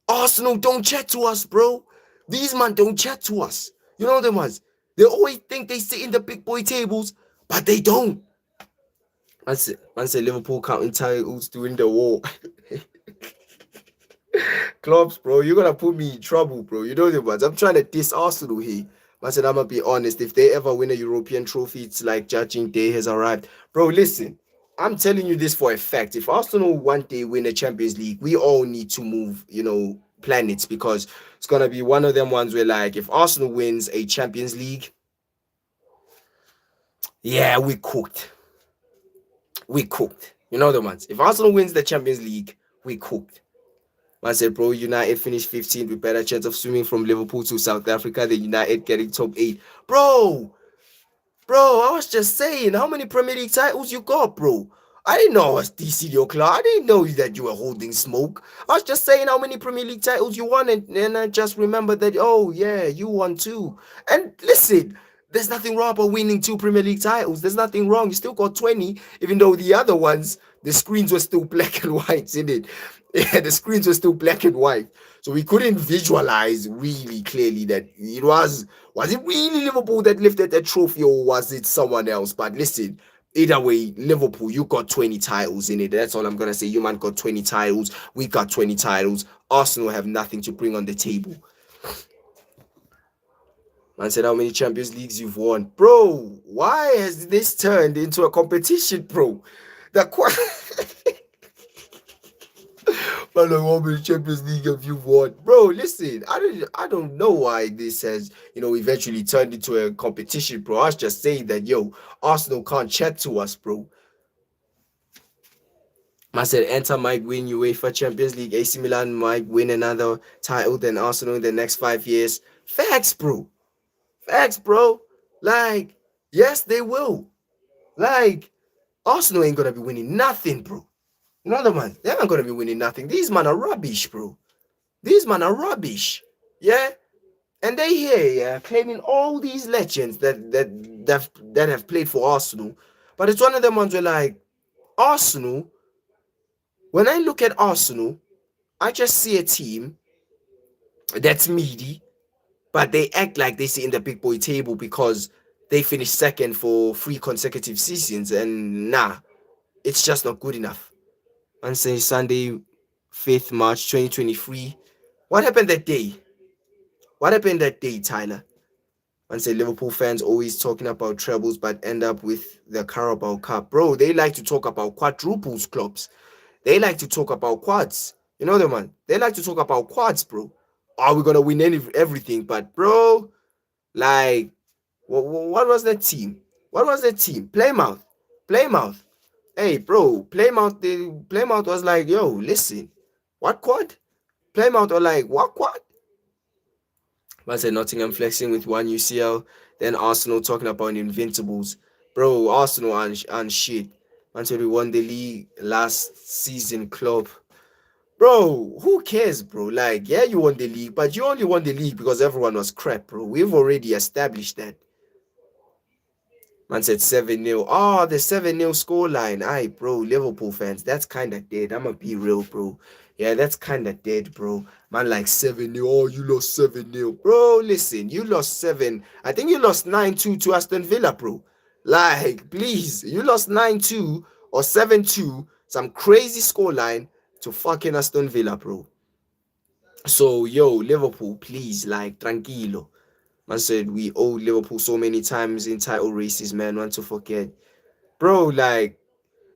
Arsenal don't chat to us, bro. These man don't chat to us. You know the ones. They always think they sit in the big boy tables, but they don't. That's it. Man said Liverpool counting titles during the war. Clubs, bro, you're gonna put me in trouble, bro. You know the ones. I'm trying to diss Arsenal here. I said I'm gonna be honest. If they ever win a European trophy, it's like judging day has arrived. Bro, listen. I'm telling you this for a fact. If Arsenal one day win a Champions League, we all need to move, planets because it's gonna be one of them ones where like if Arsenal wins a Champions League, yeah, we cooked. We cooked. You know the ones. If Arsenal wins the Champions League, we cooked. I said, bro, United finished 15th with better chance of swimming from Liverpool to South Africa than United getting top 8. Bro, I was just saying, how many Premier League titles you got, bro? I didn't know I was DC your club. I didn't know that you were holding smoke. I was just saying how many Premier League titles you won, and I just remembered that, oh, yeah, you won too. And listen, there's nothing wrong about winning two Premier League titles. There's nothing wrong. You still got 20, even though the other ones, the screens were still black and white, in it? Yeah, the screens were still black and white. So we couldn't visualize really clearly that it was it really Liverpool that lifted the trophy or was it someone else? But listen, either way, Liverpool, you got 20 titles in it. That's all I'm gonna say. You man got 20 titles. We got 20 titles. Arsenal have nothing to bring on the table. Man said how many Champions Leagues you've won. Bro, why has this turned into a competition, bro? The Man, like, how many Champions League have you won? Bro, listen, I don't know why this has, eventually turned into a competition, bro. I was just saying that, yo, Arsenal can't chat to us, bro. I said Inter might win UEFA Champions League, AC Milan might win another title than Arsenal in the next 5 years. Facts, bro. Facts, bro. Like, yes, they will. Like, Arsenal ain't gonna be winning nothing, bro. Another man, they ain't gonna be winning nothing. These men are rubbish, bro. These men are rubbish. Yeah? And they here, yeah, claiming all these legends that have played for Arsenal. But it's one of them ones where like Arsenal, when I look at Arsenal, I just see a team that's meaty, but they act like they sit in the big boy table because they finished second for 3 consecutive seasons. And nah, it's just not good enough. And say Sunday, 5th March 2023. What happened that day? What happened that day, Tyler? And say Liverpool fans always talking about trebles but end up with the Carabao Cup. Bro, they like to talk about quadruples clubs. They like to talk about quads. You know them, man? They like to talk about quads, bro. Are we gonna win everything? But bro, like, what was that team? What was that team? Plymouth. Plymouth. Hey, bro, Plymouth was like, yo, listen, what quad? Plymouth were like, what quad? I said Nottingham flexing with one UCL, then Arsenal talking about invincibles. Bro, Arsenal and shit. Until we won the league last season, club. Bro, who cares, bro? Like, yeah, you won the league, but you only won the league because everyone was crap, bro. We've already established that. Man said 7-0. Oh, the 7-0 scoreline. Aye, bro, Liverpool fans, that's kind of dead. I'm going to be real, bro. Yeah, that's kind of dead, bro. Man, like 7-0. Oh, you lost 7-0. Bro, listen, you lost 7. I think you lost 9-2 to Aston Villa, bro. Like, please, you lost 9-2 or 7-2, some crazy scoreline to fucking Aston Villa, bro. So, yo, Liverpool, please, like, tranquilo. Man said we owe Liverpool so many times in title races, man. Want to forget, bro? Like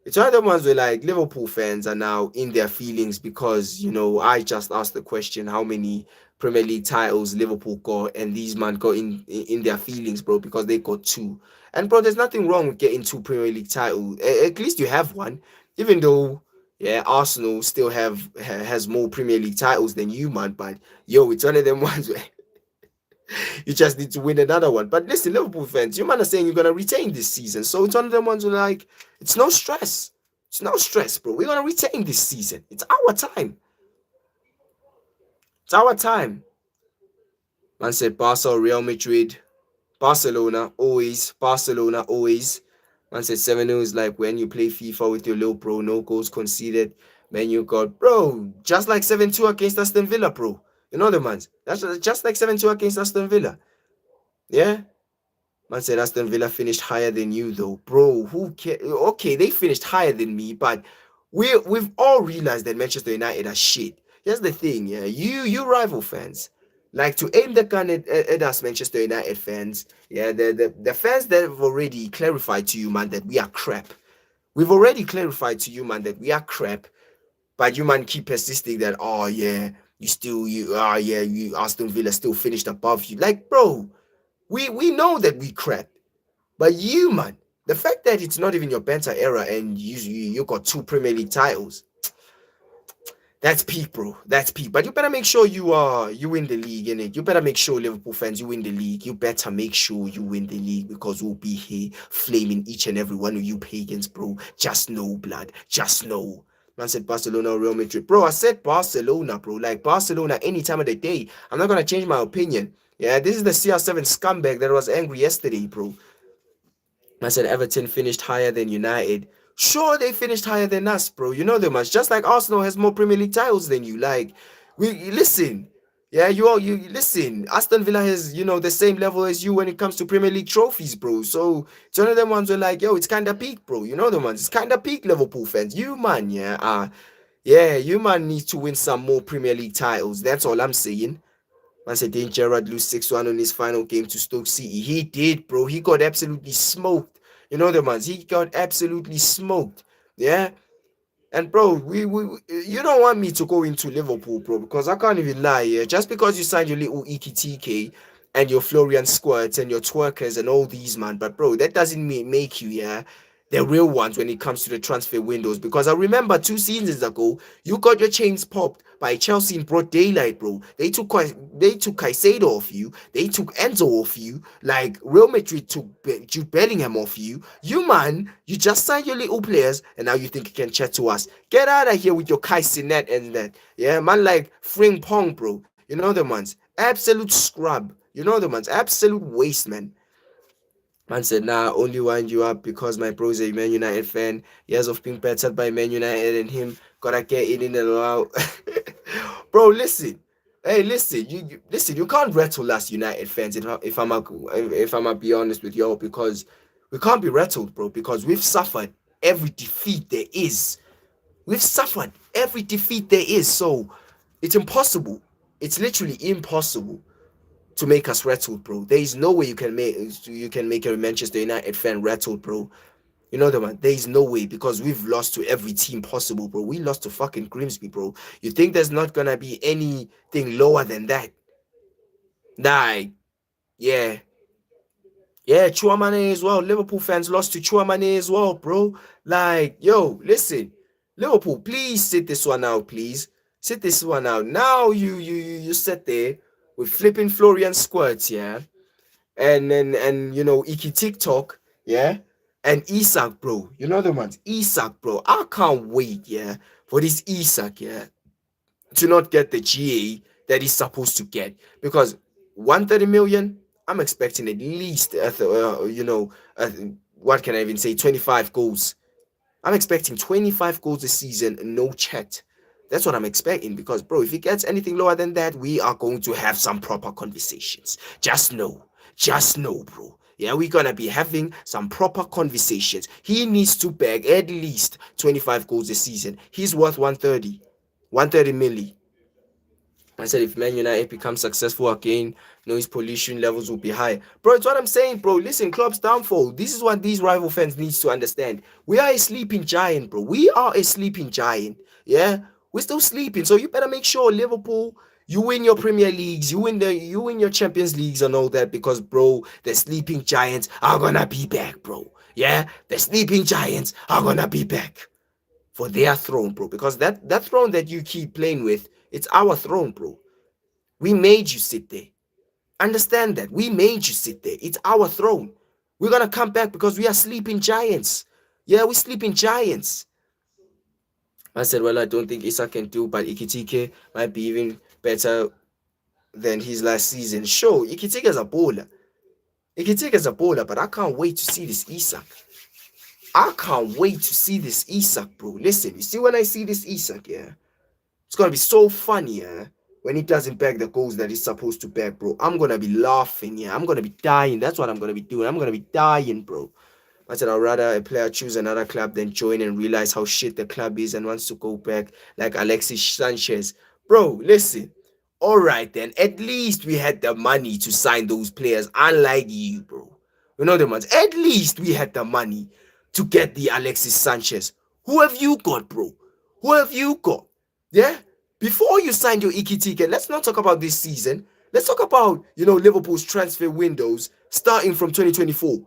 it's one of the ones where like Liverpool fans are now in their feelings because I just asked the question how many Premier League titles Liverpool got, and these man got in their feelings, bro, because they got two. And bro, there's nothing wrong with getting two Premier League titles. At least you have one, even though Yeah, Arsenal still has more Premier League titles than you, man. But yo, it's one of them ones where you just need to win another one. But listen, Liverpool fans, you man are saying you're gonna retain this season, so it's one of them ones where like it's no stress. It's no stress, bro. We're gonna retain this season. It's our time. It's our time. Man said Barca, Real Madrid, Barcelona, always. Barcelona, always. Man said 7-0 is like when you play FIFA with your little bro, no goals conceded. Man, you got, bro, just like 7-2 against Aston Villa, bro. You know the mans. That's just like 7-2 against Aston Villa. Yeah? Man said Aston Villa finished higher than you, though. Bro, who cares? Okay, they finished higher than me, but we've all realized that Manchester United are shit. Here's the thing, yeah. You rival fans like to aim the gun at us Manchester United fans. Yeah, the fans that have already clarified to you, man, that we are crap. We've already clarified to you, man, that we are crap. But you man keep persisting that, oh yeah, you Aston Villa still finished above you. Like, bro, we know that we crap. But you, man, the fact that it's not even your banter era and you got two Premier League titles, that's peak, bro. That's peak. But you better make sure you win the league, innit? You better make sure Liverpool fans you win the league. You better make sure you win the league because we'll be here flaming each and every one of you pagans, bro. Just know, blood. Just know. Man said Barcelona or Real Madrid. Bro, I said Barcelona, bro. Like Barcelona any time of the day. I'm not gonna change my opinion. Yeah, this is the CR7 scumbag that was angry yesterday, bro. I said Everton finished higher than United. Sure, they finished higher than us, bro. You know them much. Just like Arsenal has more Premier League titles than you. Like, we listen. Yeah, you listen. Aston Villa has, the same level as you when it comes to Premier League trophies, bro. So it's one of them ones where like, yo, it's kinda peak, bro. You know the ones. It's kinda peak Liverpool fans. You man, yeah. Yeah, you man need to win some more Premier League titles. That's all I'm saying. Man said, didn't Gerrard lose 6-1 on his final game to Stoke City? He did, bro. He got absolutely smoked. You know the ones. He got absolutely smoked. Yeah. And bro, you don't want me to go into Liverpool, bro, because I can't even lie. Yeah, just because you signed your little EKTK and your Florian squirts and your twerkers and all these, man, but bro, that doesn't make you, yeah, the real ones when it comes to the transfer windows. Because I remember 2 seasons ago, you got your chains popped by Chelsea in broad daylight, bro. They took Caicedo off you. They took Enzo off you. Like Real Madrid took Jude Bellingham off you. You man, you just signed your little players, and now you think you can chat to us. Get out of here with your Kai Sinet and that. Yeah, man, like Fring Pong, bro. You know the ones. Absolute scrub. You know the ones. Absolute waste, man. Man said, nah, only wind you up because my bro's a Man United fan. Years of being battered by Man United and him. Gotta get in and out. Bro, listen. Hey, listen. Listen. You can't rattle us United fans if I'm be honest with y'all, because we can't be rattled, bro, because we've suffered every defeat there is. We've suffered every defeat there is. So it's impossible. It's literally impossible to make us rattled, bro. There is no way you can make a Manchester United fan rattled, bro. You know that, man. There is no way because we've lost to every team possible, bro. We lost to fucking Grimsby, bro. You think there's not gonna be anything lower than that? Nah, yeah, yeah. Chouamani as well. Liverpool fans lost to Chouamani as well, bro. Like, yo, listen, Liverpool, please sit this one out, please. Sit this one out. Now you sit there with flipping Florian squirts, yeah, and Iki TikTok, yeah, and Isak, bro. You know the ones, Isak, bro. I can't wait, yeah, for this Isak, yeah, to not get the GA that he's supposed to get because 130 million. I'm expecting at least, what can I even say? 25 goals. I'm expecting 25 goals this season, no chat. That's what I'm expecting because, bro, if he gets anything lower than that, we are going to have some proper conversations. Just know, bro. Yeah, we're gonna be having some proper conversations. He needs to bag at least 25 goals this season. He's worth 130 milli. I said if Man United become successful again, noise pollution levels will be high. Bro, it's what I'm saying, bro. Listen, club's downfall. This is what these rival fans needs to understand. We are a sleeping giant, bro. We are a sleeping giant. Yeah, we're still sleeping. So you better make sure Liverpool, you win your Premier Leagues, you win your Champions Leagues and all that because, bro, the sleeping giants are gonna be back, bro. Yeah, the sleeping giants are gonna be back. for their throne, bro. Because that throne that you keep playing with, it's our throne, bro. We made you sit there. Understand that. We made you sit there. It's our throne. We're gonna come back because we are sleeping giants. Yeah, we sleeping giants. I said, well, I don't think Isak can do, but Ikitike might be even better than his last season. Sure, Ikitike is a baller. Ikitike is a baller, but I can't wait to see this Isak. I can't wait to see this Isak, bro. Listen, you see when I see this Isak, yeah? It's gonna be so funny, yeah? When he doesn't bag the goals that he's supposed to bag, bro. I'm gonna be laughing, yeah. I'm gonna be dying. That's what I'm gonna be doing. I'm gonna be dying, bro. I said I'd rather a player choose another club than join and realize how shit the club is and wants to go back like Alexis Sanchez. Bro, listen. All right then. At least we had the money to sign those players, unlike you, bro. You know the ones. At least we had the money to get the Alexis Sanchez. Who have you got, bro? Who have you got? Yeah? Before you signed your Iki ticket, let's not talk about this season. Let's talk about, Liverpool's transfer windows starting from 2024.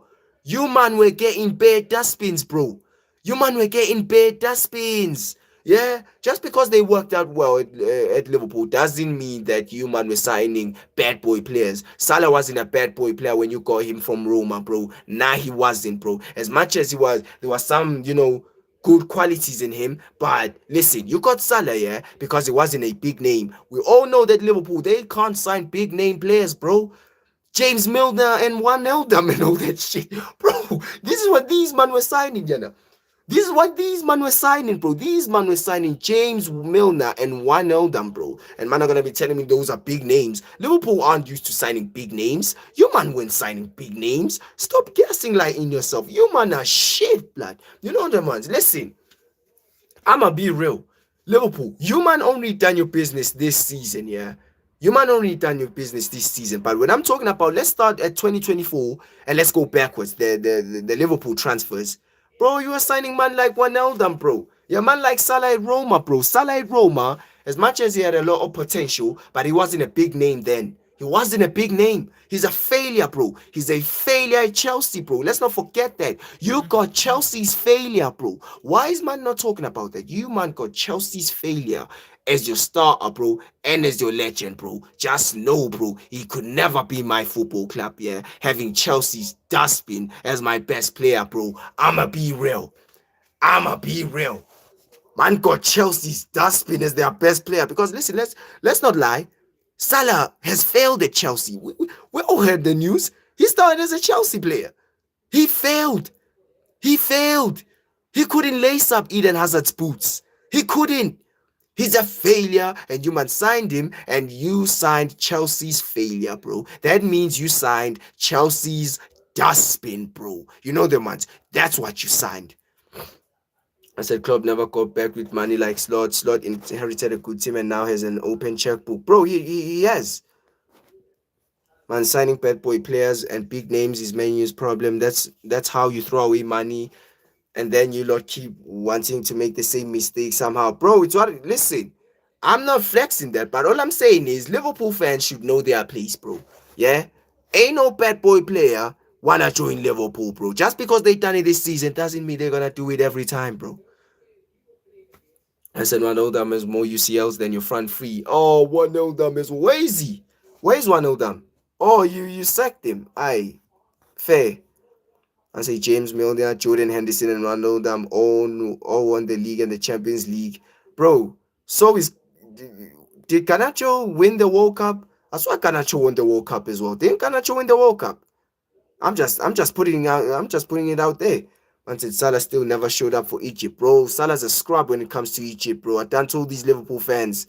You man were getting bare dustbins, bro. You man were getting bare dustbins. Yeah, just because they worked out well at Liverpool doesn't mean that you man were signing bad boy players. Salah wasn't a bad boy player when you got him from Roma, bro. Nah, he wasn't, bro. As much as he was, there was some, good qualities in him. But listen, you got Salah, yeah, because he wasn't a big name. We all know that Liverpool, they can't sign big name players, bro. James Milner and Juan Eldam and all that shit. Bro, this is what these man were signing, you know. This is what these man were signing, bro. These man were signing James Milner and Juan Eldam, bro. And man are gonna be telling me those are big names. Liverpool aren't used to signing big names. You man weren't signing big names. Stop guessing like in yourself. You man are shit, blood. You know what, man? Listen, I'ma be real. Liverpool, you man only done your business this season, yeah? You man only done your business this season. But when I'm talking about, let's start at 2024 and let's go backwards. The Liverpool transfers. Bro, you are signing man like Wijnaldum, bro. Yeah, man like Salah at Roma, bro. Salah at Roma, as much as he had a lot of potential, but he wasn't a big name then. He wasn't a big name. He's a failure, bro. He's a failure at Chelsea, bro. Let's not forget that. You got Chelsea's failure, bro. Why is man not talking about that? You, man, got Chelsea's failure as your starter, bro, and as your legend, bro. Just know, bro, he could never be my football club, yeah? Having Chelsea's dustbin as my best player, bro. I'ma be real. I'ma be real. Man got Chelsea's dustbin as their best player. Because listen, let's not lie. Salah has failed at Chelsea. We all heard the news. He started as a Chelsea player. He failed. He failed. He couldn't lace up Eden Hazard's boots. He couldn't. He's a failure, and you man signed him, and you signed Chelsea's failure, bro. That means you signed Chelsea's dustbin, bro. You know the ones. That's what you signed. I said club never got back with money like Slot. Slot inherited a good team and now has an open checkbook. Bro, he has. Man, signing bad boy players and big names is Manu's problem. That's how you throw away money and then you lot keep wanting to make the same mistake somehow. Bro, it's what listen. I'm not flexing that, but all I'm saying is Liverpool fans should know their place, bro. Yeah? Ain't no bad boy player wanna join Liverpool, bro. Just because they done it this season doesn't mean they're gonna do it every time, bro. I said Wijnaldum has more UCLs than your front three. Oh, Wijnaldum is where is he? Where's Wijnaldum? Oh, you sacked him. Aye, fair. I say James Milner, Jordan Henderson, and Wijnaldum all won the league and the Champions League. Bro, so is did Garnacho win the World Cup? I swear Garnacho won the World Cup as well. Didn't Garnacho win the World Cup? I'm just putting it out there. Until Salah still never showed up for Egypt, bro. Salah's a scrub when it comes to Egypt, bro. I done told these Liverpool fans.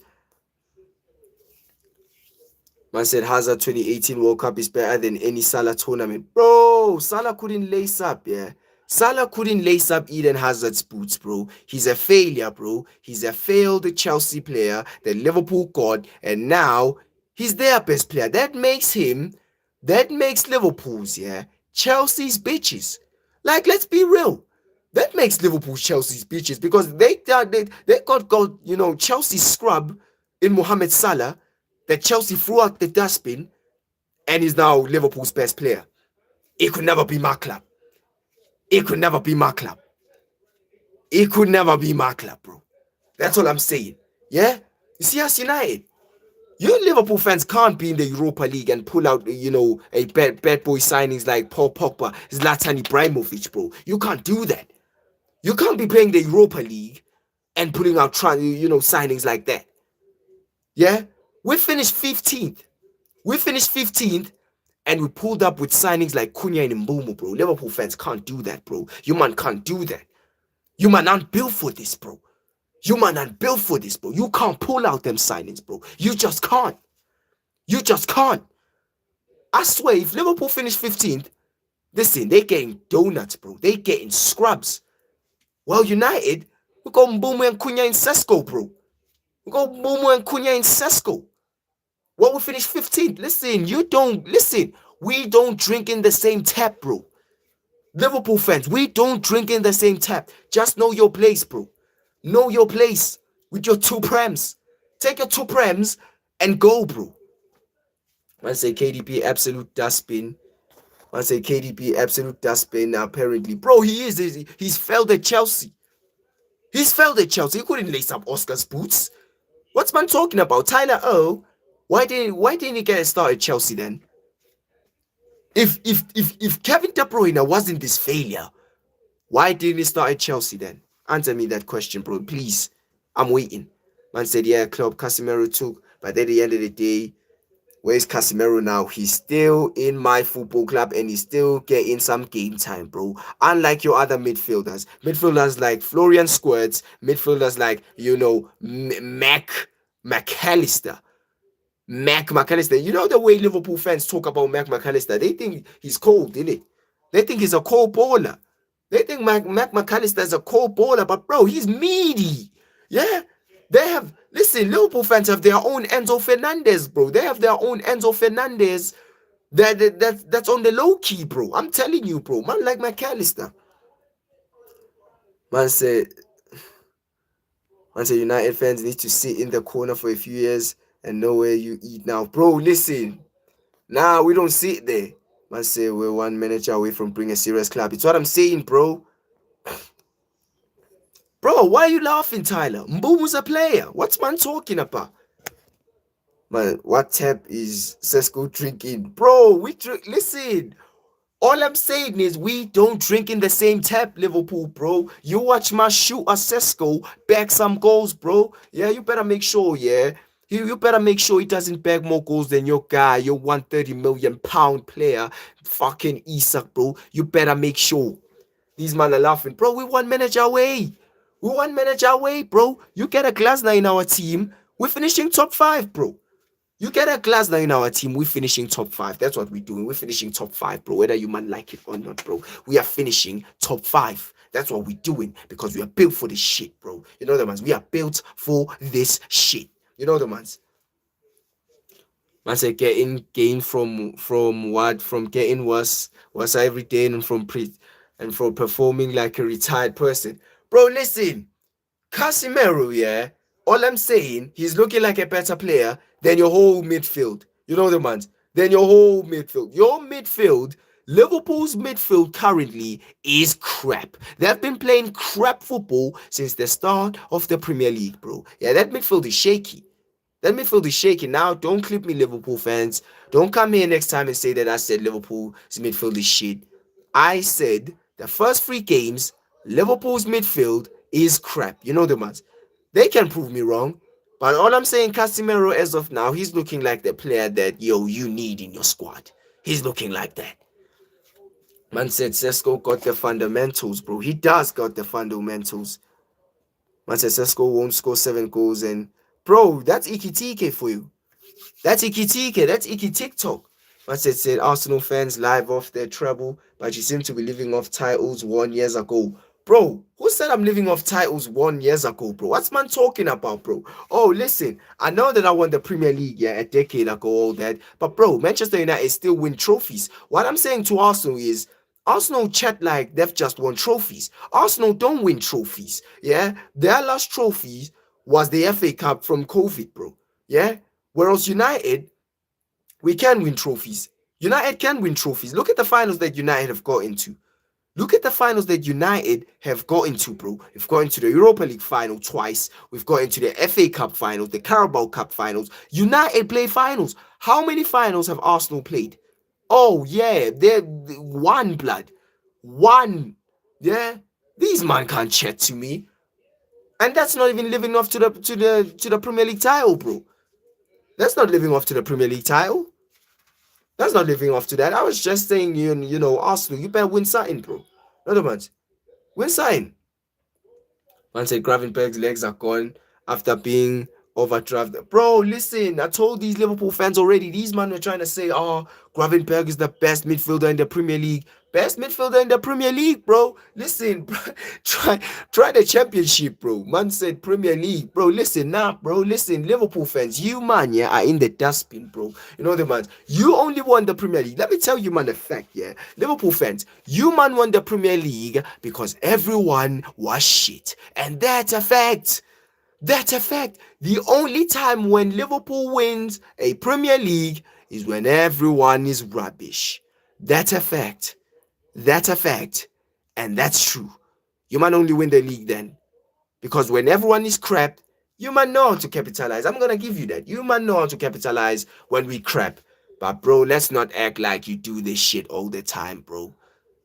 Man said Hazard 2018 World Cup is better than any Salah tournament. Bro, Salah couldn't lace up, yeah. Salah couldn't lace up Eden Hazard's boots, bro. He's a failure, bro. He's a failed Chelsea player that Liverpool got, and now he's their best player. That makes Liverpool's, yeah, Chelsea's bitches. Like, let's be real. That makes Liverpool Chelsea's bitches because they got Chelsea's scrub in Mohamed Salah that Chelsea threw out the dustbin and is now Liverpool's best player. It could never be my club. It could never be my club. It could never be my club, bro. That's all I'm saying. Yeah? You see us United. You Liverpool fans can't be in the Europa League and pull out, a bad boy signings like Paul Pogba, Zlatan Ibrahimovic, bro. You can't do that. You can't be playing the Europa League and pulling out, signings like that. Yeah? We finished 15th. We finished 15th and we pulled up with signings like Cunha and Mbumo, bro. Liverpool fans can't do that, bro. You man can't do that. You man aren't built for this, bro. You man aren't built for this, bro. You can't pull out them signings, bro. You just can't. You just can't. I swear, if Liverpool finish 15th, listen, they getting donuts, bro. They getting scrubs. Well, United, we got Mbumo and Cunha and Sesko, bro. We got Mbumo and Cunha and Sesko. Well, we finished 15th. Listen. We don't drink in the same tap, bro. Liverpool fans, we don't drink in the same tap. Just know your place, bro. Know your place with your two prems. Take your two prems and go, bro. Man say KDB absolute dustbin. Man say KDB absolute dustbin. Apparently, bro, he's failed at Chelsea. He's failed at Chelsea. He couldn't lace up Oscar's boots. What's man talking about? Tyler O. Why didn't he get a start at Chelsea then? If Kevin De Bruyne wasn't this failure, why didn't he start at Chelsea then? Answer me that question, bro. Please. I'm waiting. Man said, yeah, Club Casemiro took. But at the end of the day, where's Casemiro now? He's still in my football club and he's still getting some game time, bro. Unlike your other midfielders. Midfielders like Florian Squirts. Midfielders like, McAllister. Mac McAllister. You know the way Liverpool fans talk about Mac McAllister? They think he's cold, innit? They think he's a cold baller. They think Mac McAllister is a cold baller, but bro, he's meaty. Yeah? Listen, Liverpool fans have their own Enzo Fernandez, bro. They have their own Enzo Fernandez that's on the low key, bro. I'm telling you, bro. Man like McAllister. Man said United fans need to sit in the corner for a few years and know where you eat now. Bro, listen. Nah, we don't sit there. Man say we're one manager away from bringing a serious club. It's what I'm saying, bro. Bro, why are you laughing, Tyler? Mbumo's a player. What's man talking about? Man, what tap is Sesko drinking? Bro, we drink. Listen, all I'm saying is we don't drink in the same tap, Liverpool, bro. You watch my shoot a Sesko bag some goals, bro. Yeah, you better make sure, yeah. You better make sure he doesn't bag more goals than your guy, your 130 million pound player, fucking Isak, bro. You better make sure. These men are laughing. Bro, we one manager away. We one manager away, bro. You get a Glasner in our team, we're finishing top 5, bro. You get a Glasner in our team, we're finishing top 5. That's what we're doing. We're finishing top 5, bro. Whether you man like it or not, bro. We are finishing top 5. That's what we're doing because we are built for this shit, bro. You know the mans. We are built for this shit. You know the mans. Man said getting gain from what? From getting worse every day and from performing like a retired person. Bro, listen. Casemiro, yeah. All I'm saying, he's looking like a better player than your whole midfield. You know the man. Than your whole midfield. Your midfield, Liverpool's midfield currently is crap. They've been playing crap football since the start of the Premier League, bro. Yeah, that midfield is shaky. That midfield is shaky. Now, don't clip me, Liverpool fans. Don't come here next time and say that I said Liverpool's midfield is shit. I said the first 3 games, Liverpool's midfield is crap. You know the man. They can prove me wrong. But all I'm saying, Casemiro, as of now, he's looking like the player that, you need in your squad. He's looking like that. Man said Sesko got the fundamentals, bro. He does got the fundamentals. Man said Sesko won't score 7 goals and... Bro, that's Ikitike for you. That's Ikitike. That's Iki TikTok. Man said Arsenal fans live off their treble, but you seem to be living off titles 1 years ago. Bro, who said I'm living off titles 1 years ago, bro? What's man talking about, bro? Oh, listen, I know that I won the Premier League, yeah, a decade ago, all that. But, bro, Manchester United still win trophies. What I'm saying to Arsenal is, Arsenal chat like they've just won trophies. Arsenal don't win trophies, yeah? Their last trophies was the FA Cup from COVID, bro, yeah? Whereas United, we can win trophies. United can win trophies. Look at the finals that United have got into. Look at the finals that United have got into, bro. We've got into the Europa League final twice. We've got into the FA Cup finals, the Carabao Cup finals. United play finals. How many finals have Arsenal played? Oh yeah, they're one blood, one. Yeah, these man can't chat to me, and that's not even living off to the Premier League title, bro. That's not living off to the Premier League title. That's not living off to that. I was just saying, you know, Arsenal, you better win something, bro. In other words, win something. Man said Gravenberg's legs are gone after being overdrafted. Bro, listen, I told these Liverpool fans already. These men were trying to say, oh, Gravenberg is the best midfielder in the Premier League. Best midfielder in the Premier League, bro. Listen, bro, try the championship, bro. Man said Premier League, bro. Listen, bro. Listen, Liverpool fans, you man, yeah, are in the dustbin, bro. You know the man. You only won the Premier League. Let me tell you, man, the fact, yeah. Liverpool fans, you man won the Premier League because everyone was shit, and that's a fact. That's a fact. The only time when Liverpool wins a Premier League is when everyone is rubbish. That's a fact. That's a fact. And that's true. You might only win the league then. Because when everyone is crap, you might know how to capitalize. I'm going to give you that. You might know how to capitalize when we crap. But, bro, let's not act like you do this shit all the time, bro.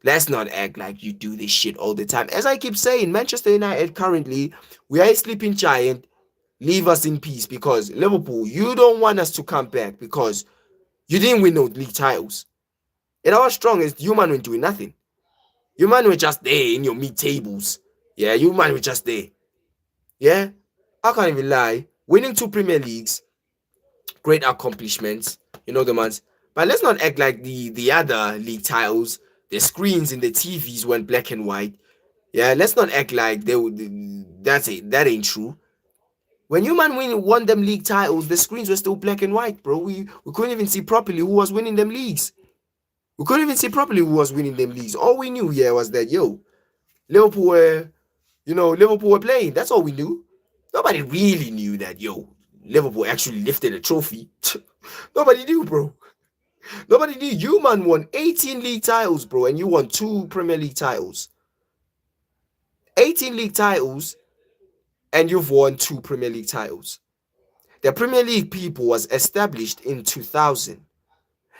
Let's not act like you do this shit all the time. As I keep saying, Manchester United currently, we are a sleeping giant. Leave us in peace because Liverpool, you don't want us to come back because you didn't win no league titles. And our strongest, you man were doing nothing. You man were just there in your mid tables. Yeah, you man were just there. Yeah, I can't even lie. Winning 2 Premier Leagues, great accomplishments. You know the ones. But let's not act like the other league titles, the screens in the TVs went black and white. Yeah, let's not act like that ain't true. When you man won them league titles, the screens were still black and white, bro. We couldn't even see properly who was winning them leagues. We couldn't even see properly who was winning them leagues. All we knew, yeah, was that Liverpool Liverpool were playing. That's all we knew. Nobody really knew that, Liverpool actually lifted a trophy. Nobody knew, bro. Nobody knew. You man won 18 league titles, bro, and you won 2 Premier League titles. 18 league titles, and you've won 2 Premier League titles. The Premier League, people, was established in 2000.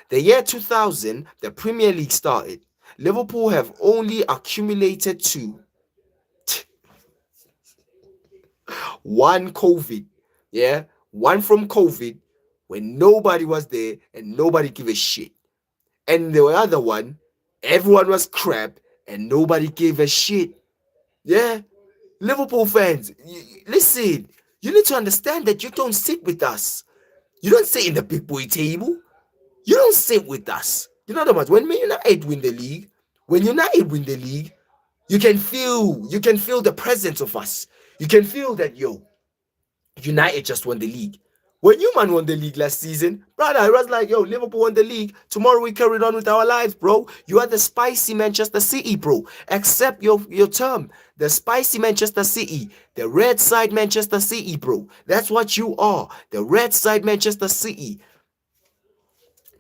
The year 2000, the Premier League started. Liverpool have only accumulated 2. One COVID, yeah, one from COVID when nobody was there and nobody gave a shit. And the other one, everyone was crap and nobody gave a shit. Yeah, Liverpool fans, listen, you need to understand that you don't sit with us. You don't sit in the big boy table. You don't sit with us. You know what I mean? When United win the league, you can feel the presence of us. You can feel that, United just won the league. When you man won the league last season, brother, I was like, Liverpool won the league. Tomorrow we carried on with our lives, bro. You are the spicy Manchester City, bro. Accept your term. The spicy Manchester City. The red side Manchester City, bro. That's what you are. The red side Manchester City.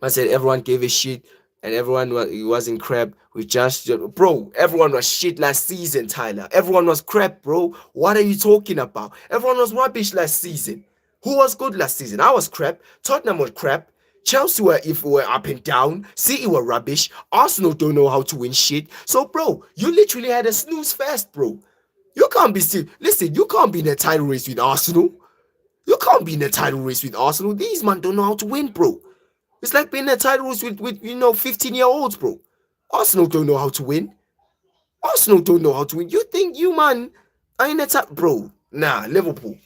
I said everyone gave a shit and everyone wasn't crap. We just, bro, everyone was shit last season, Tyler. Everyone was crap, bro. What are you talking about? Everyone was rubbish last season. Who was good last season? I was crap. Tottenham was crap. Chelsea were up and down. City were rubbish. Arsenal don't know how to win shit. So, bro, you literally had a snooze fest, bro. You can't be still. Listen, you can't be in a title race with Arsenal. You can't be in a title race with Arsenal. These man don't know how to win, bro. It's like being in a title race with 15-year-olds, bro. Arsenal don't know how to win. Arsenal don't know how to win. You think you, man, are in a title? Bro, nah, Liverpool.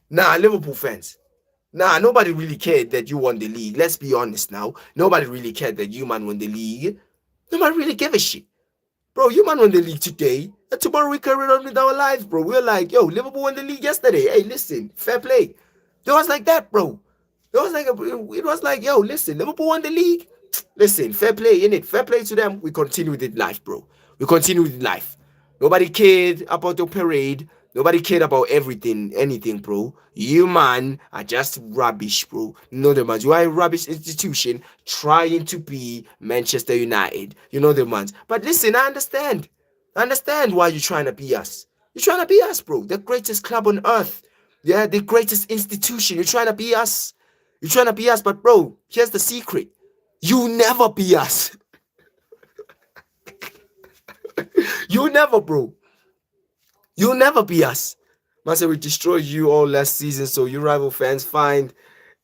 Nah, Liverpool fans. Nah, nobody really cared that you won the league. Let's be honest now. Nobody really cared that you, man, won the league. Nobody really gave a shit. Bro, you, man, won the league today. And tomorrow we carry on with our lives, bro. We're like, Liverpool won the league yesterday. Hey, listen, fair play. It was like that, bro. It was like, listen, Liverpool won the league. Listen, fair play, innit? Fair play to them. We continue with it life, bro. We continue with life. Nobody cared about the parade. Nobody cared about anything, bro. You man are just rubbish, bro. No, the man. You are a rubbish institution trying to be Manchester United. You know the man. But listen, I understand. I understand why you're trying to be us. You're trying to be us, bro. The greatest club on earth. Yeah, the greatest institution. You're trying to be us. You're trying to be us, but bro, here's the secret. You never be us. You never, bro. You'll never be us. Man said we destroyed you all last season, so you rival fans find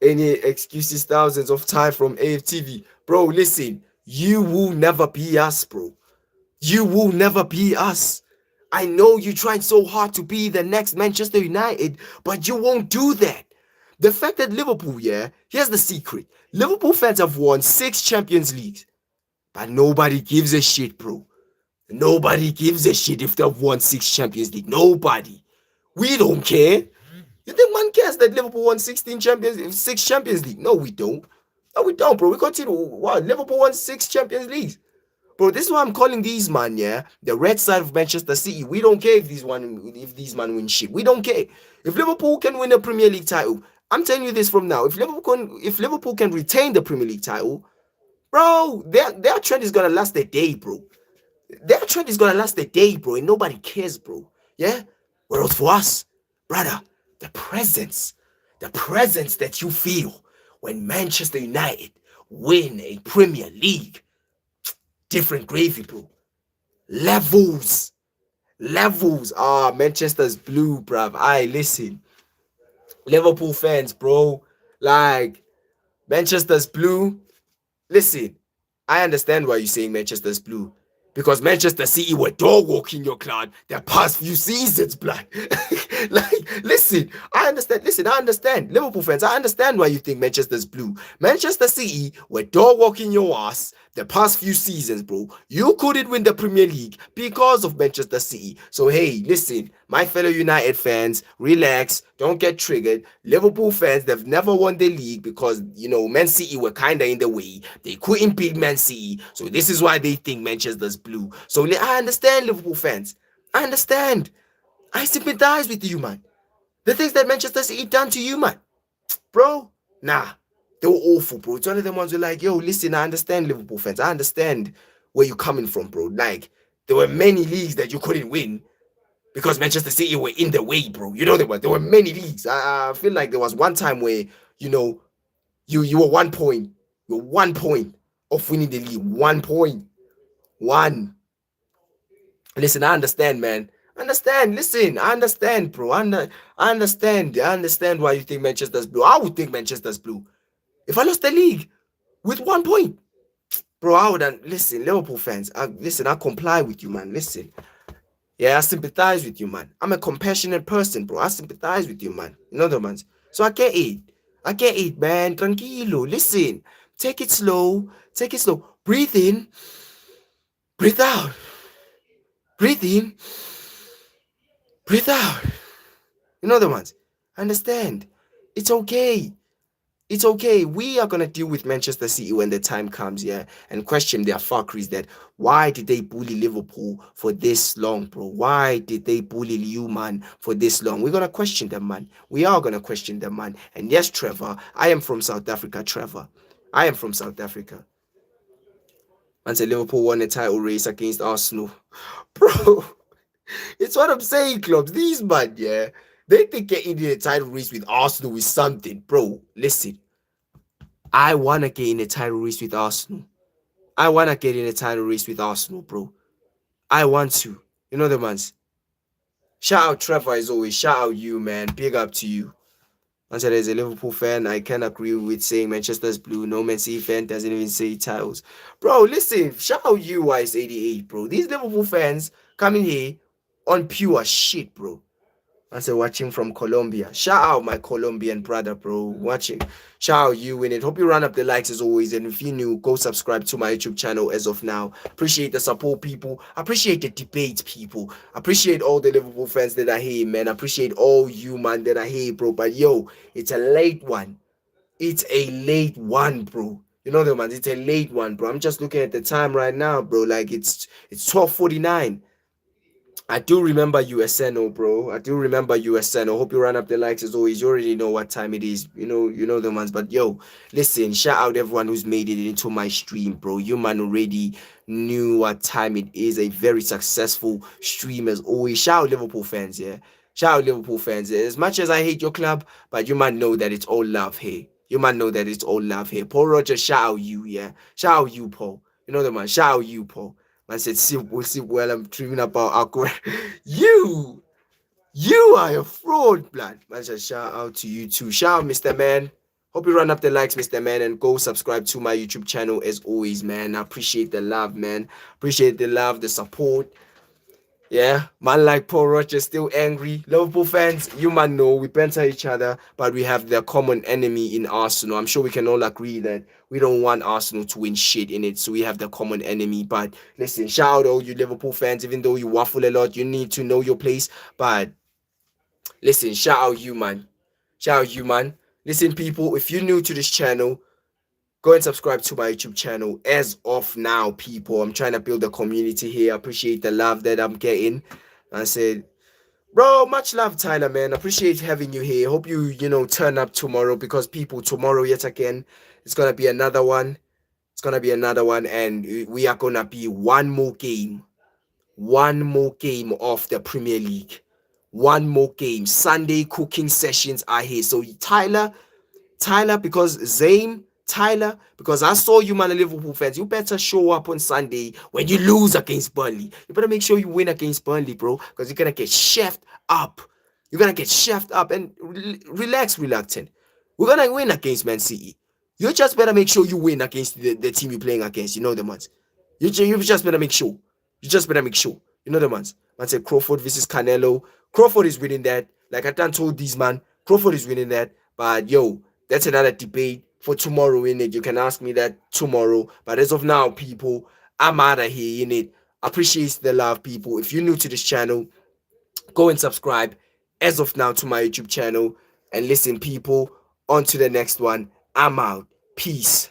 any excuses thousands of times from AFTV. Bro, listen, you will never be us, bro. You will never be us. I know you're trying so hard to be the next Manchester United, but you won't do that. The fact that Liverpool, yeah, here's the secret. Liverpool fans have won 6 Champions Leagues, but nobody gives a shit, bro. Nobody gives a shit if they've won 6 Champions League. Nobody. We don't care. You think man cares that Liverpool won 6 Champions League? No, we don't. No, we don't, bro. We continue. Wow, Liverpool won 6 Champions Leagues. Bro, this is why I'm calling these man, yeah, the red side of Manchester City. We don't care if these man win shit. We don't care. If Liverpool can win a Premier League title, I'm telling you this from now. If Liverpool can retain the Premier League title, bro, their trend is gonna last a day, bro. Their trend is gonna last a day, bro, and nobody cares, bro. Yeah? Whereas for us, brother, the presence that you feel when Manchester United win a Premier League, different gravy, bro. Levels. Levels. Ah, Manchester's blue, bruv. Aye, listen. Liverpool fans, bro. Like, Manchester's blue. Listen, I understand why you're saying Manchester's blue. Because Manchester City were dog walking your clan the past few seasons, blood. Like, listen, I understand. Listen, I understand. Liverpool fans, I understand why you think Manchester's blue. Manchester City were dog walking your ass the past few seasons, bro. You couldn't win the Premier League because of Manchester City. So, hey, listen, my fellow United fans, relax. Don't get triggered. Liverpool fans, they've never won the league because, Man City were kind of in the way. They couldn't beat Man City. So, this is why they think Manchester's blue. So, I understand, Liverpool fans. I understand. I sympathize with you, man. The things that Manchester City done to you, man. Bro, nah. They were awful, bro. It's one of them ones who are like, yo, listen, I understand Liverpool fans. I understand where you're coming from, bro. Like, there were many leagues that you couldn't win because Manchester City were in the way, bro. You know there were many leagues. I feel like there was one time where, you were 1 point. You were 1 point of winning the league. 1 point. One. Listen, I understand, man. Understand. Listen, I understand, bro. I understand. I understand why you think Manchester's blue. I would think Manchester's blue. If I lost the league with 1 point, bro, I would listen, Liverpool fans. I comply with you, man. Listen. Yeah, I sympathize with you, man. I'm a compassionate person, bro. I sympathize with you, man. In other words. So I get it. I get it, man. Tranquilo. Listen. Take it slow. Take it slow. Breathe in. Breathe out. Breathe in. Breathe out. In other words, understand. It's okay. It's okay. We are gonna deal with Manchester City when the time comes, yeah, and question their fuckeries that why did they bully Liverpool for this long, bro? Why did they bully you, man, for this long? We're gonna question them, man. We are gonna question them, man. And yes, Trevor, I am from South Africa, Trevor. I am from South Africa. Man said Liverpool won a title race against Arsenal. Bro, it's what I'm saying, clubs. These man, yeah, they think getting in a title race with Arsenal is something. Bro, listen. I wanna get in a title race with Arsenal. I wanna get in a title race with Arsenal, bro. I want to. You know the man's. Shout out Trevor as always. Shout out you, man. Big up to you. I said as a Liverpool fan, I can agree with saying Manchester's blue. No Man City fan doesn't even say titles. Bro, listen, shout out you, Wise88, bro. These Liverpool fans coming here on pure shit, bro. I said watching from Colombia. Shout out my Colombian brother, bro. Watching. Shout out you in it. Hope you run up the likes as always. And if you're new, go subscribe to my YouTube channel as of now. Appreciate the support, people. Appreciate the debate, people. Appreciate all the Liverpool fans that are here, man. Appreciate all you, man, that are here, bro. But yo, it's a late one. It's a late one, bro. You know the man. It's a late one, bro. I'm just looking at the time right now, bro. Like it's 12:49. I do remember USNO, bro. I do remember USNO. Hope you run up the likes as always. You already know what time it is. You know the ones. But yo, listen, shout out everyone who's made it into my stream, bro. You man already knew what time it is. A very successful stream as always. Shout out Liverpool fans, yeah. Shout out Liverpool fans. As much as I hate your club, but you man know that it's all love here. You man know that it's all love here. Paul Rogers, shout out you, yeah. Shout out you, Paul. You know the man. Shout out you, Paul. Man said, see, well, I'm dreaming about alcohol. you, you are a fraud, blood. Man said, shout out to you too. Shout out, Mr. Man. Hope you run up the likes, Mr. Man, and go subscribe to my YouTube channel as always, man. I appreciate the love, man. Appreciate the love, the support. Yeah, man like Paul Roger still angry. Liverpool fans, you man know we banter each other, but we have the common enemy in Arsenal. I'm sure we can all agree that we don't want Arsenal to win shit in it, so we have the common enemy. But listen, shout out all you Liverpool fans, even though you waffle a lot, you need to know your place. But listen, shout out you, man. Shout out you, man. Listen, people, if you're new to this channel, go and subscribe to my YouTube channel as of now, people. I'm trying to build a community here. I appreciate the love that I'm getting. I said, bro, much love, Tyler, man. Appreciate having you here. Hope you turn up tomorrow because people, tomorrow, yet again, it's going to be another one. It's going to be another one. And we are going to be one more game. One more game of the Premier League. One more game. Sunday cooking sessions are here. So, Tyler, because Zane, Tyler, because I saw you, man, Liverpool fans. You better show up on Sunday when you lose against Burnley. You better make sure you win against Burnley, bro, because you're gonna get chefed up. You're gonna get chefed up and relax, reluctant. We're gonna win against Man City. You just better make sure you win against the team you're playing against. You know the ones. You just better make sure. You just better make sure. You know the ones. Man said Crawford versus Canelo. Crawford is winning that. Like I done told these man, Crawford is winning that. But yo, that's another debate for tomorrow, in it. You can ask me that tomorrow. But as of now, people, I'm out of here, in it. Appreciate the love, people. If you're new to this channel, go and subscribe as of now to my YouTube channel. And listen, people, on to the next one. I'm out. Peace.